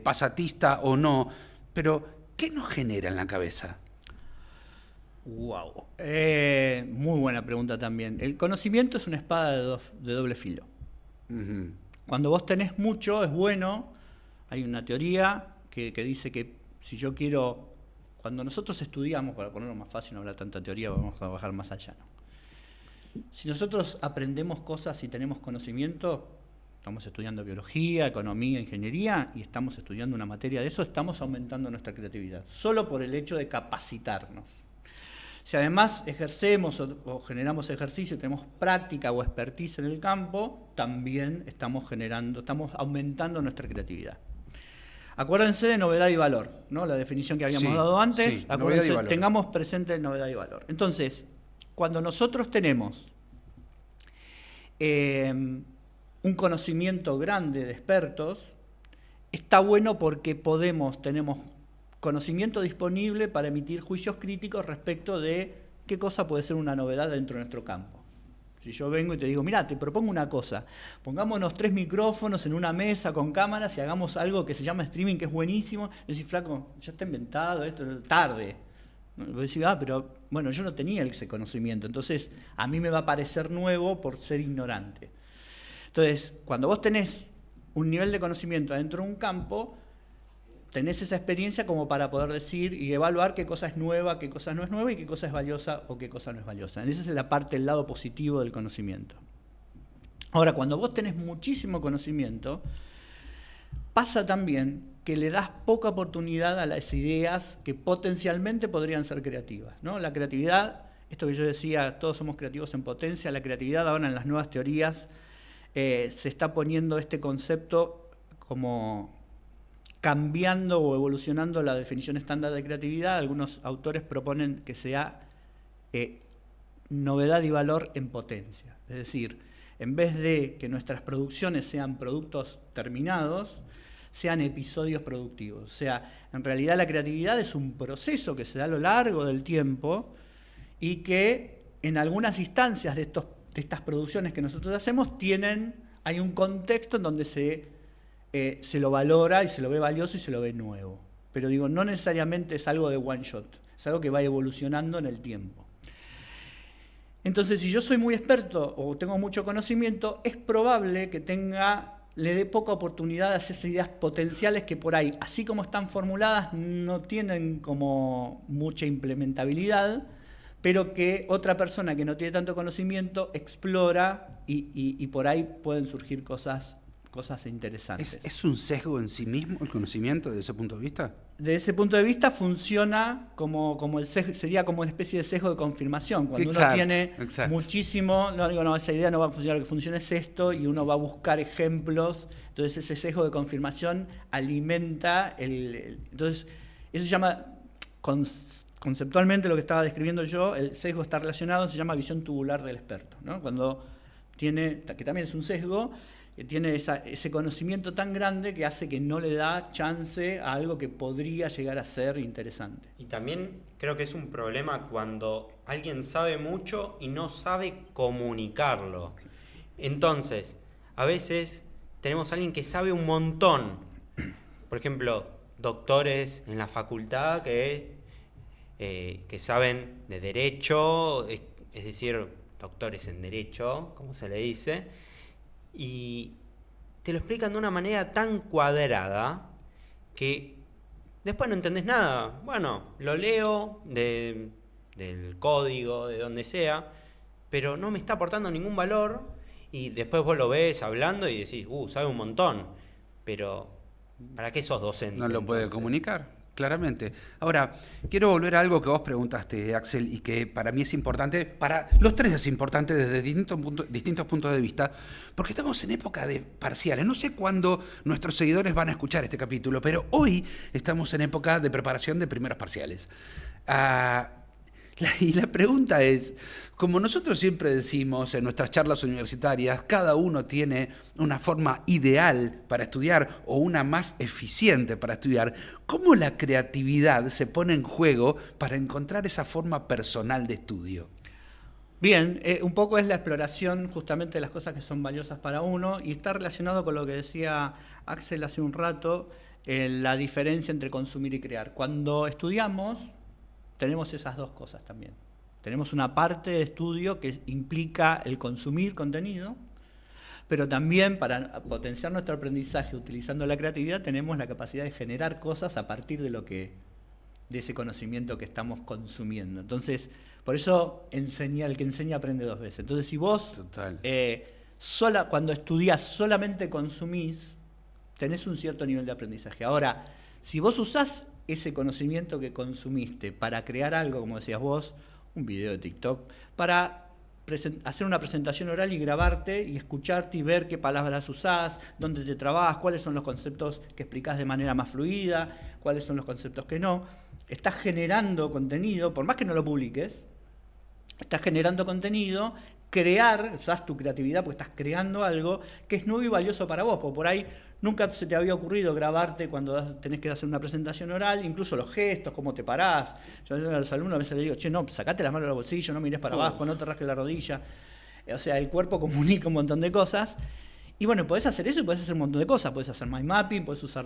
pasatista o no, pero ¿qué nos genera en la cabeza? Wow. Muy buena pregunta también. El conocimiento es una espada de doble filo. Uh-huh. Cuando vos tenés mucho, es bueno. Hay una teoría que dice que si yo quiero cuando nosotros estudiamos, para ponerlo más fácil, no hablar tanta teoría, vamos a bajar más allá, ¿no? Si nosotros aprendemos cosas y tenemos conocimiento, estamos estudiando biología, economía, ingeniería, y estamos estudiando una materia de eso, estamos aumentando nuestra creatividad, solo por el hecho de capacitarnos. Si además ejercemos o generamos ejercicio, tenemos práctica o expertise en el campo, también estamos aumentando nuestra creatividad. Acuérdense de novedad y valor, ¿no? La definición que habíamos dado antes. Sí, acuérdense, tengamos presente novedad y valor. Entonces, cuando nosotros tenemos un conocimiento grande de expertos, está bueno porque tenemos conocimiento disponible para emitir juicios críticos respecto de qué cosa puede ser una novedad dentro de nuestro campo. Si yo vengo y te digo, mira, te propongo una cosa, pongámonos 3 micrófonos en una mesa con cámaras y hagamos algo que se llama streaming, que es buenísimo, y decís, flaco, ya está inventado, esto es tarde. Vos decís, pero bueno, yo no tenía ese conocimiento, entonces a mí me va a parecer nuevo por ser ignorante. Entonces, cuando vos tenés un nivel de conocimiento dentro de un campo, tenés esa experiencia como para poder decir y evaluar qué cosa es nueva, qué cosa no es nueva y qué cosa es valiosa o qué cosa no es valiosa. Esa es la parte, el lado positivo del conocimiento. Ahora, cuando vos tenés muchísimo conocimiento, pasa también que le das poca oportunidad a las ideas que potencialmente podrían ser creativas, ¿no? La creatividad, esto que yo decía, todos somos creativos en potencia, la creatividad ahora en las nuevas teorías se está poniendo este concepto como cambiando o evolucionando la definición estándar de creatividad. Algunos autores proponen que sea novedad y valor en potencia. Es decir, en vez de que nuestras producciones sean productos terminados, sean episodios productivos. O sea, en realidad la creatividad es un proceso que se da a lo largo del tiempo y que en algunas instancias de estas producciones que nosotros hacemos hay un contexto en donde se lo valora y se lo ve valioso y se lo ve nuevo. Pero digo, no necesariamente es algo de one shot, es algo que va evolucionando en el tiempo. Entonces, si yo soy muy experto o tengo mucho conocimiento, es probable que le dé poca oportunidad a esas ideas potenciales que por ahí, así como están formuladas, no tienen como mucha implementabilidad, pero que otra persona que no tiene tanto conocimiento explora y por ahí pueden surgir cosas interesantes. ¿Es un sesgo en sí mismo el conocimiento desde ese punto de vista? Desde ese punto de vista funciona como el sesgo, sería como una especie de sesgo de confirmación. Cuando uno tiene muchísimo, no digo, no, esa idea no va a funcionar, lo que funciona es esto, y uno va a buscar ejemplos, entonces ese sesgo de confirmación alimenta entonces, eso se llama, conceptualmente lo que estaba describiendo yo, el sesgo está relacionado, se llama visión tubular del experto, ¿no? Cuando que también es un sesgo, que tiene ese conocimiento tan grande que hace que no le da chance a algo que podría llegar a ser interesante. Y también creo que es un problema cuando alguien sabe mucho y no sabe comunicarlo. Entonces, a veces tenemos a alguien que sabe un montón. Por ejemplo, doctores en la facultad que saben de derecho, es decir, doctores en derecho, como se le dice, y te lo explican de una manera tan cuadrada que después no entendés nada. Bueno, lo leo del código, de donde sea, pero no me está aportando ningún valor, y después vos lo ves hablando y decís, sabe un montón, pero ¿para qué sos docente? No lo puede entonces? Comunicar. Claramente. Ahora, quiero volver a algo que vos preguntaste, Axel, y que para mí es importante, para los tres es importante desde distintos puntos de vista, porque estamos en época de parciales. No sé cuándo nuestros seguidores van a escuchar este capítulo, pero hoy estamos en época de preparación de primeros parciales. Y la pregunta es, como nosotros siempre decimos en nuestras charlas universitarias, cada uno tiene una forma ideal para estudiar o una más eficiente para estudiar, ¿cómo la creatividad se pone en juego para encontrar esa forma personal de estudio? Bien, un poco es la exploración justamente de las cosas que son valiosas para uno, y está relacionado con lo que decía Axel hace un rato, la diferencia entre consumir y crear. Cuando estudiamos, tenemos esas dos cosas también. Tenemos una parte de estudio que implica el consumir contenido, pero también para potenciar nuestro aprendizaje utilizando la creatividad tenemos la capacidad de generar cosas a partir de lo que de ese conocimiento que estamos consumiendo. Entonces, por eso el que enseña aprende 2 veces. Entonces, si vos Total. cuando estudiás solamente consumís, tenés un cierto nivel de aprendizaje. Ahora, si vos usás ese conocimiento que consumiste para crear algo, como decías vos, un video de TikTok, para hacer una presentación oral y grabarte y escucharte y ver qué palabras usás, dónde te trabas, cuáles son los conceptos que explicás de manera más fluida, cuáles son los conceptos que no. Estás generando contenido, por más que no lo publiques, estás generando contenido, usás tu creatividad porque estás creando algo que es nuevo y valioso para vos, porque por ahí nunca se te había ocurrido grabarte cuando tenés que hacer una presentación oral, incluso los gestos, cómo te parás. Yo a los alumnos a veces les digo, che, no, sacate la mano del bolsillo, no mires para abajo, no te rasques la rodilla. O sea, el cuerpo comunica un montón de cosas. Y bueno, podés hacer eso y podés hacer un montón de cosas. Podés hacer mind mapping, podés usar,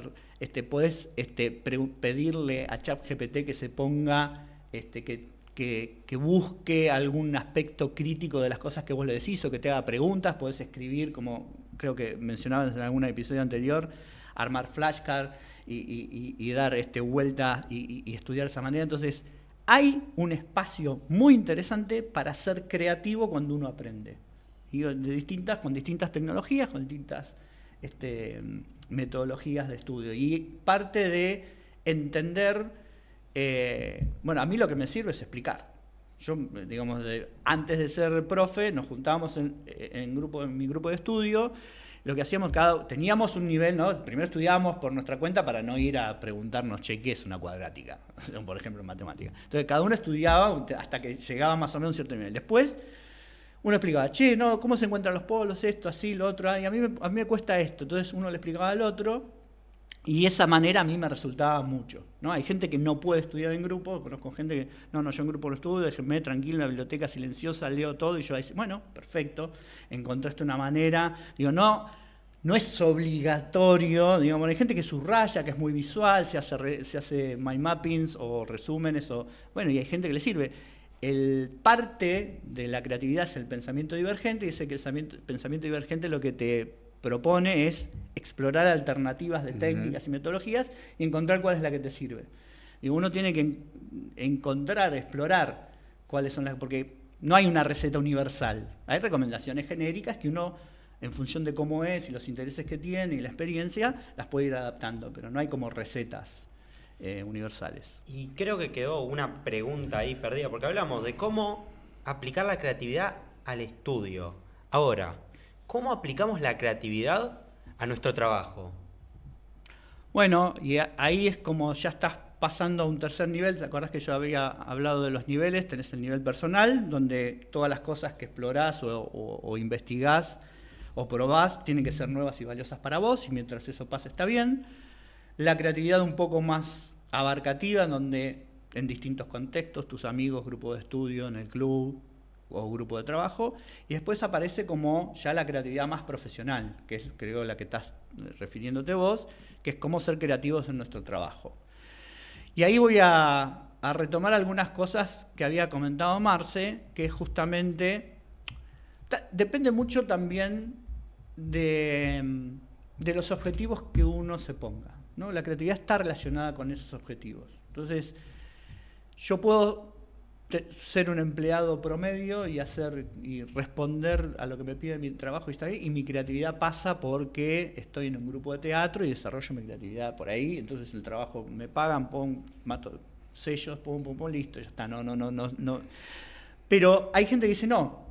pedirle a ChatGPT que se ponga, que busque algún aspecto crítico de las cosas que vos le decís o que te haga preguntas. Podés escribir, como creo que mencionabas en algún episodio anterior, armar flashcards y dar vuelta y estudiar de esa manera. Entonces, hay un espacio muy interesante para ser creativo cuando uno aprende. Y con distintas tecnologías, con distintas metodologías de estudio. Y parte de entender, a mí lo que me sirve es explicar. Yo, digamos, antes de ser profe, nos juntábamos en mi grupo de estudio. Lo que hacíamos, teníamos un nivel, ¿no? Primero estudiábamos por nuestra cuenta para no ir a preguntarnos, che, ¿qué es una cuadrática? Por ejemplo, en matemática. Entonces, cada uno estudiaba hasta que llegaba más o menos a un cierto nivel. Después, uno explicaba, che, no, ¿cómo se encuentran los polos? Esto, así, lo otro. Y a mí me cuesta esto. Entonces, uno le explicaba al otro. Y esa manera a mí me resultaba mucho, ¿no? Hay gente que no puede estudiar en grupo, conozco gente que, no, yo en grupo no estudio, déjenme tranquilo en la biblioteca silenciosa, leo todo, y yo ahí, bueno, perfecto, encontraste una manera, digo, no es obligatorio, digamos, hay gente que subraya, que es muy visual, se hace mind mappings o resúmenes, y hay gente que le sirve. Parte de la creatividad es el pensamiento divergente, y ese pensamiento divergente lo que te propone es explorar alternativas de técnicas y metodologías y encontrar cuál es la que te sirve. Y uno tiene que explorar cuáles son porque no hay una receta universal. Hay recomendaciones genéricas que uno, en función de cómo es y los intereses que tiene y la experiencia, las puede ir adaptando, pero no hay como recetas universales. Y creo que quedó una pregunta ahí perdida, porque hablamos de cómo aplicar la creatividad al estudio. Ahora, ¿cómo aplicamos la creatividad a nuestro trabajo? Bueno, y ahí es como ya estás pasando a un tercer nivel. ¿Te acordás que yo había hablado de los niveles? Tenés el nivel personal, donde todas las cosas que explorás o investigás o probás tienen que ser nuevas y valiosas para vos, y mientras eso pase está bien. La creatividad un poco más abarcativa, donde en distintos contextos, tus amigos, grupo de estudio, en el club o grupo de trabajo, y después aparece como ya la creatividad más profesional, que es, creo, la que estás refiriéndote vos, que es cómo ser creativos en nuestro trabajo. Y ahí voy a retomar algunas cosas que había comentado Marce, que es justamente, depende mucho también de los objetivos que uno se ponga, ¿no? La creatividad está relacionada con esos objetivos. Entonces, yo puedo ser un empleado promedio y responder a lo que me pide mi trabajo y mi creatividad pasa porque estoy en un grupo de teatro y desarrollo mi creatividad por ahí. Entonces el trabajo me pagan, mato sellos, listo, ya está. No. Pero hay gente que dice, no,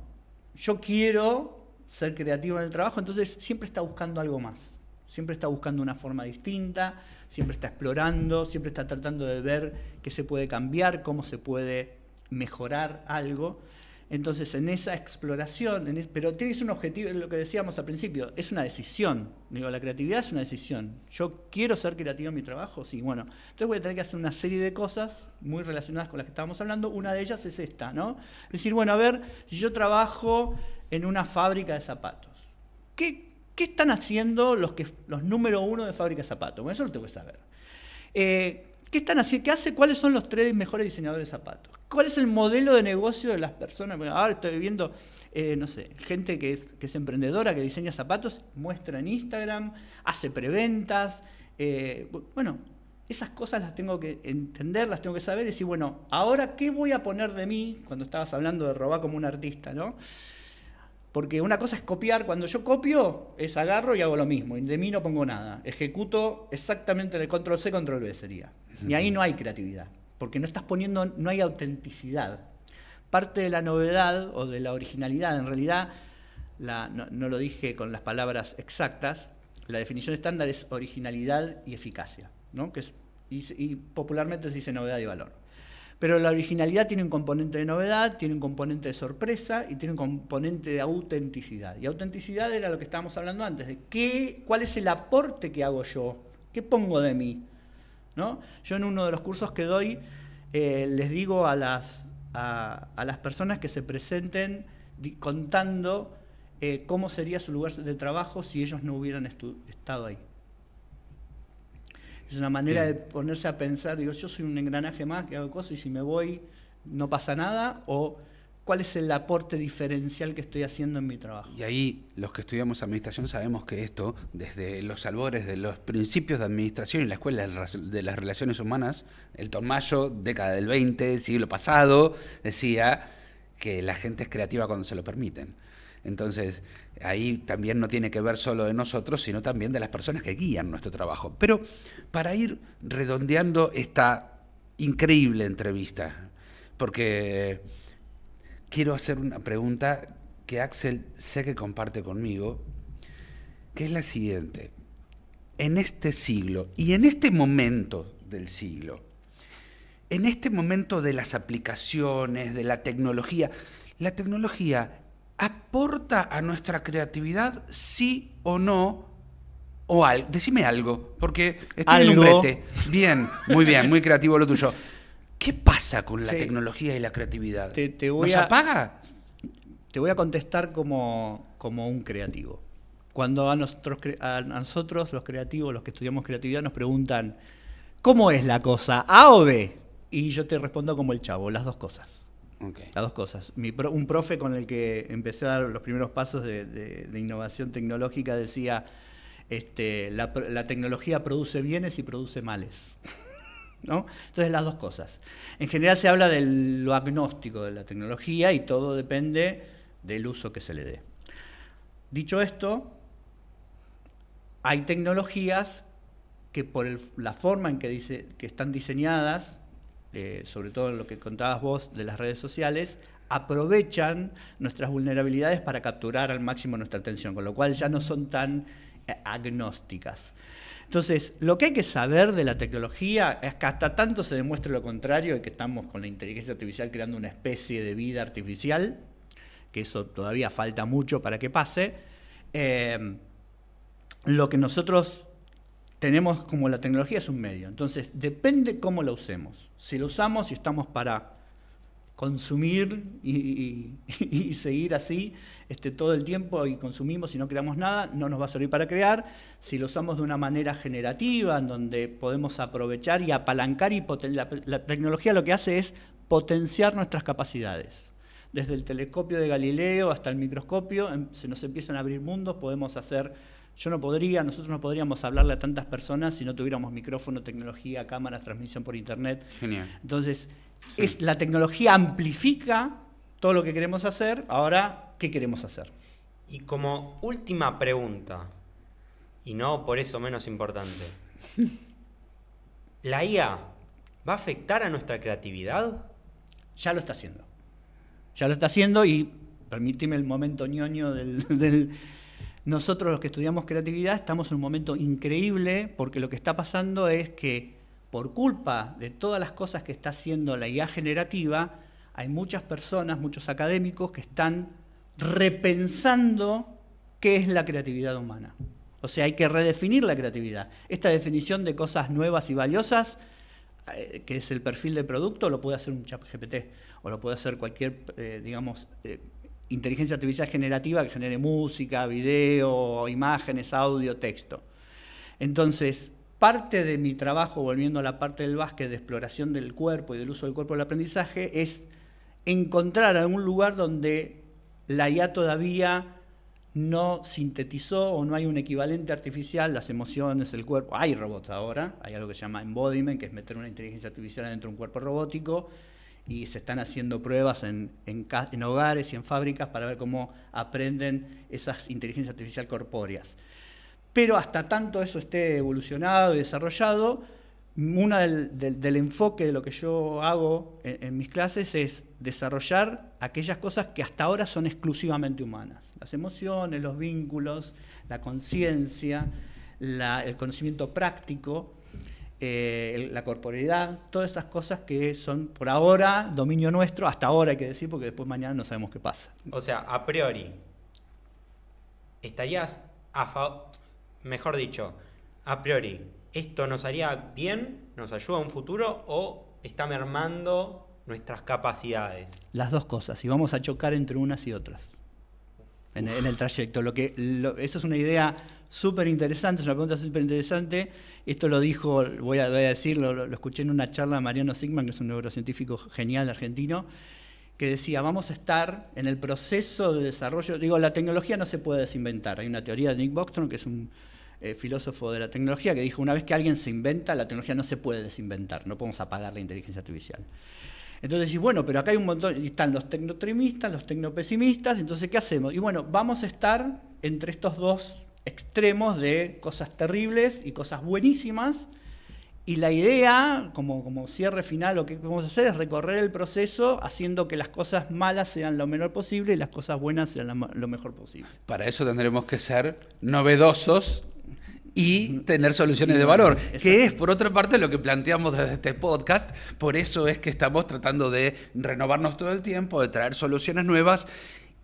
yo quiero ser creativo en el trabajo, entonces siempre está buscando algo más. Siempre está buscando una forma distinta, siempre está explorando, siempre está tratando de ver qué se puede cambiar, cómo se puede mejorar algo. Entonces, en esa exploración, pero tiene que ser un objetivo, lo que decíamos al principio, es una decisión. Digo, la creatividad es una decisión. Yo quiero ser creativo en mi trabajo, sí, bueno. Entonces voy a tener que hacer una serie de cosas muy relacionadas con las que estábamos hablando. Una de ellas es esta, ¿no? Es decir, bueno, a ver, si yo trabajo en una fábrica de zapatos, ¿qué están haciendo los número uno de fábrica de zapatos? Bueno, eso lo tengo que saber. ¿Qué están haciendo? ¿Cuáles son los 3 mejores diseñadores de zapatos? ¿Cuál es el modelo de negocio de las personas? Bueno, ahora estoy viendo, gente que es emprendedora, que diseña zapatos, muestra en Instagram, hace preventas. esas cosas las tengo que entender, las tengo que saber y decir, bueno, ahora, ¿qué voy a poner de mí? Cuando estabas hablando de robar como un artista, ¿no? Porque una cosa es copiar. Cuando yo copio, es agarro y hago lo mismo. Y de mí no pongo nada. Ejecuto exactamente el control C, control V sería. Y ahí no hay creatividad. Porque no estás poniendo, no hay autenticidad. Parte de la novedad o de la originalidad, en realidad, no lo dije con las palabras exactas, la definición estándar es originalidad y eficacia, ¿no? Y popularmente se dice novedad y valor. Pero la originalidad tiene un componente de novedad, tiene un componente de sorpresa y tiene un componente de autenticidad. Y autenticidad era lo que estábamos hablando antes, de cuál es el aporte que hago yo, qué pongo de mí, ¿no? Yo en uno de los cursos que doy les digo a las personas que se presenten contando cómo sería su lugar de trabajo si ellos no hubieran estado ahí. Es una manera de ponerse a pensar, digo, yo soy un engranaje más que hago cosas y si me voy no pasa nada, o cuál es el aporte diferencial que estoy haciendo en mi trabajo. Y ahí los que estudiamos administración sabemos que esto, desde los albores de los principios de administración y la escuela de las relaciones humanas, el Mayo, década del 20, siglo pasado, decía que la gente es creativa cuando se lo permiten. Entonces, ahí también no tiene que ver solo de nosotros, sino también de las personas que guían nuestro trabajo. Pero para ir redondeando esta increíble entrevista, porque quiero hacer una pregunta que Axel sé que comparte conmigo, que es la siguiente. En este siglo y en este momento del siglo, en este momento de las aplicaciones, de la tecnología ¿aporta a nuestra creatividad, sí o no? Decime algo, porque estoy en un brete. Bien, muy creativo lo tuyo. ¿Qué pasa con la tecnología y la creatividad? ¿Nos apaga? Te voy a contestar como un creativo. Cuando a nosotros los creativos, los que estudiamos creatividad, nos preguntan ¿cómo es la cosa? ¿A o B? Y yo te respondo como el Chavo, las dos cosas. Okay. Las dos cosas. Un profe con el que empecé a dar los primeros pasos de innovación tecnológica decía, la tecnología produce bienes y produce males. ¿No? Entonces las dos cosas. En general se habla de lo agnóstico de la tecnología y todo depende del uso que se le dé. Dicho esto, hay tecnologías que por la forma en que están diseñadas, sobre todo en lo que contabas vos de las redes sociales, aprovechan nuestras vulnerabilidades para capturar al máximo nuestra atención, con lo cual ya no son tan agnósticas. Entonces, lo que hay que saber de la tecnología es que hasta tanto se demuestre lo contrario, y que estamos con la inteligencia artificial creando una especie de vida artificial, que eso todavía falta mucho para que pase, lo que nosotros tenemos como la tecnología es un medio. Entonces, depende cómo lo usemos. Si lo usamos y estamos para consumir y seguir así todo el tiempo y consumimos y no creamos nada, no nos va a servir para crear. Si lo usamos de una manera generativa, en donde podemos aprovechar y apalancar, la tecnología lo que hace es potenciar nuestras capacidades. Desde el telescopio de Galileo hasta el microscopio, se nos empiezan a abrir mundos, podemos hacer... nosotros no podríamos hablarle a tantas personas si no tuviéramos micrófono, tecnología, cámaras, transmisión por internet. Genial. Entonces, la tecnología amplifica todo lo que queremos hacer. Ahora, ¿qué queremos hacer? Y como última pregunta, y no por eso menos importante, ¿la IA va a afectar a nuestra creatividad? Ya lo está haciendo. Ya lo está haciendo y, permíteme el momento ñoño nosotros los que estudiamos creatividad estamos en un momento increíble porque lo que está pasando es que por culpa de todas las cosas que está haciendo la IA generativa, hay muchas personas, muchos académicos que están repensando qué es la creatividad humana. O sea, hay que redefinir la creatividad. Esta definición de cosas nuevas y valiosas, que es el perfil de producto, lo puede hacer un ChatGPT o lo puede hacer cualquier, inteligencia artificial generativa que genere música, video, imágenes, audio, texto. Entonces, parte de mi trabajo, volviendo a la parte del básquet, de exploración del cuerpo y del uso del cuerpo del aprendizaje, es encontrar algún lugar donde la IA todavía no sintetizó o no hay un equivalente artificial, las emociones, el cuerpo. Hay robots ahora, hay algo que se llama embodiment, que es meter una inteligencia artificial dentro de un cuerpo robótico, y se están haciendo pruebas en hogares y en fábricas para ver cómo aprenden esas inteligencias artificiales corpóreas. Pero hasta tanto eso esté evolucionado y desarrollado, uno del enfoque de lo que yo hago en mis clases es desarrollar aquellas cosas que hasta ahora son exclusivamente humanas. Las emociones, los vínculos, la conciencia, el conocimiento práctico, la corporeidad, todas estas cosas que son por ahora dominio nuestro, hasta ahora hay que decir, porque después mañana no sabemos qué pasa. O sea, a priori, estarías mejor dicho, a priori, ¿esto nos haría bien, nos ayuda a un futuro o está mermando nuestras capacidades? Las dos cosas, y vamos a chocar entre unas y otras en el trayecto. Eso es una idea súper interesante, es una pregunta súper interesante. Esto lo dijo, voy a decirlo, lo escuché en una charla de Mariano Sigman, que es un neurocientífico genial argentino, que decía, vamos a estar en el proceso de desarrollo. Digo, la tecnología no se puede desinventar. Hay una teoría de Nick Bostrom, que es un filósofo de la tecnología, que dijo, una vez que alguien se inventa, la tecnología no se puede desinventar, no podemos apagar la inteligencia artificial. Entonces decís, bueno, pero acá hay un montón, y están los tecnooptimistas, los tecnopesimistas, entonces ¿qué hacemos? Y bueno, vamos a estar entre estos dos extremos de cosas terribles y cosas buenísimas, y la idea, como cierre final, lo que vamos a hacer es recorrer el proceso haciendo que las cosas malas sean lo menor posible y las cosas buenas sean lo mejor posible. Para eso tendremos que ser novedosos y tener soluciones de valor, que es, por otra parte, lo que planteamos desde este podcast. Por eso es que estamos tratando de renovarnos todo el tiempo, de traer soluciones nuevas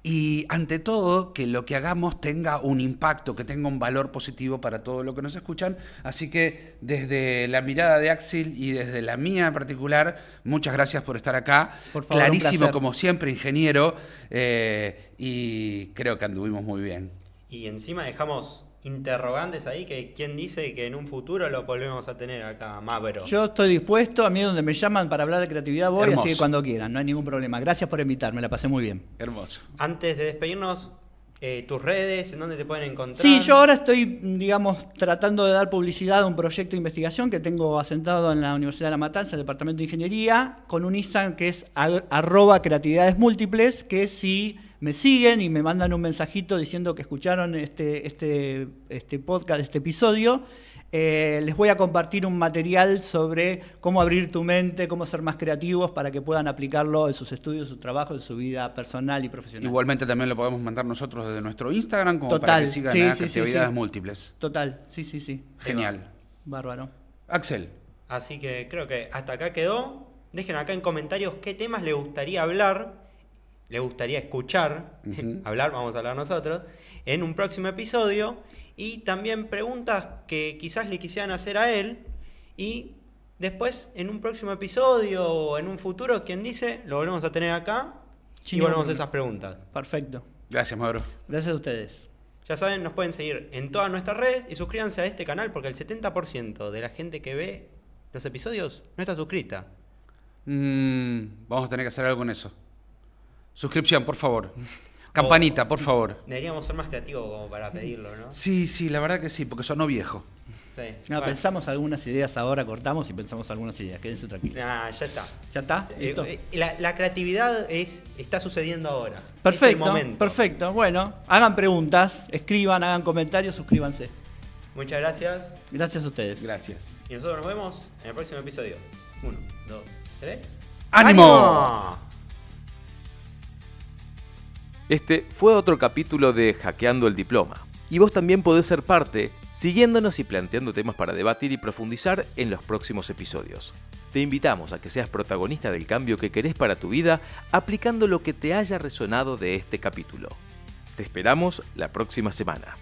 y, ante todo, que lo que hagamos tenga un impacto, que tenga un valor positivo para todos los que nos escuchan. Así que, desde la mirada de Axel y desde la mía en particular, muchas gracias por estar acá. Por favor, clarísimo, como siempre, ingeniero, y creo que anduvimos muy bien. Y encima dejamos interrogantes ahí, que quién dice que en un futuro lo volvemos a tener acá, Mavro. Yo estoy dispuesto, a mí donde me llaman para hablar de creatividad voy, Hermoso. así que cuando quieran, no hay ningún problema. Gracias por invitarme, la pasé muy bien. Hermoso. Antes de despedirnos, tus redes, en dónde te pueden encontrar. Sí, yo ahora estoy, digamos, tratando de dar publicidad a un proyecto de investigación que tengo asentado en la Universidad de La Matanza, el Departamento de Ingeniería, con un Instagram que es @creatividadesmúltiples, que si me siguen y me mandan un mensajito diciendo que escucharon este podcast, este episodio, les voy a compartir un material sobre cómo abrir tu mente, cómo ser más creativos para que puedan aplicarlo en sus estudios, sus trabajos, en su vida personal y profesional. Igualmente también lo podemos mandar nosotros desde nuestro Instagram, como Total, para que sigan sí, a sí, Creatividades sí. Múltiples. Total, sí. Genial. Bárbaro. Axel. Así que creo que hasta acá quedó. Dejen acá en comentarios qué temas les gustaría hablar, les gustaría escuchar, hablar, vamos a hablar nosotros, en un próximo episodio. Y también preguntas que quizás le quisieran hacer a él. Y después, en un próximo episodio o en un futuro, quien dice, lo volvemos a tener acá y volvemos a esas preguntas. Perfecto. Gracias, Mauro. Gracias a ustedes. Ya saben, nos pueden seguir en todas nuestras redes y suscríbanse a este canal porque el 70% de la gente que ve los episodios no está suscrita. Vamos a tener que hacer algo con eso. Suscripción, por favor. Campanita, por favor. Deberíamos ser más creativos como para pedirlo, ¿no? Sí, la verdad que sí, porque sonó viejo. Sí. No, Bueno. Pensamos algunas ideas ahora, cortamos y pensamos algunas ideas. Quédense tranquilos. Nah, ya está. ¿Ya está? ¿Listo? La creatividad está sucediendo ahora. Es el Perfecto, momento. perfecto. Bueno, hagan preguntas, escriban, hagan comentarios, suscríbanse. Muchas gracias. Gracias a ustedes. Gracias. Y nosotros nos vemos en el próximo episodio. 1, 2, 3. ¡Ánimo! Este fue otro capítulo de Hackeando el Diploma. Y vos también podés ser parte, siguiéndonos y planteando temas para debatir y profundizar en los próximos episodios. Te invitamos a que seas protagonista del cambio que querés para tu vida, aplicando lo que te haya resonado de este capítulo. Te esperamos la próxima semana.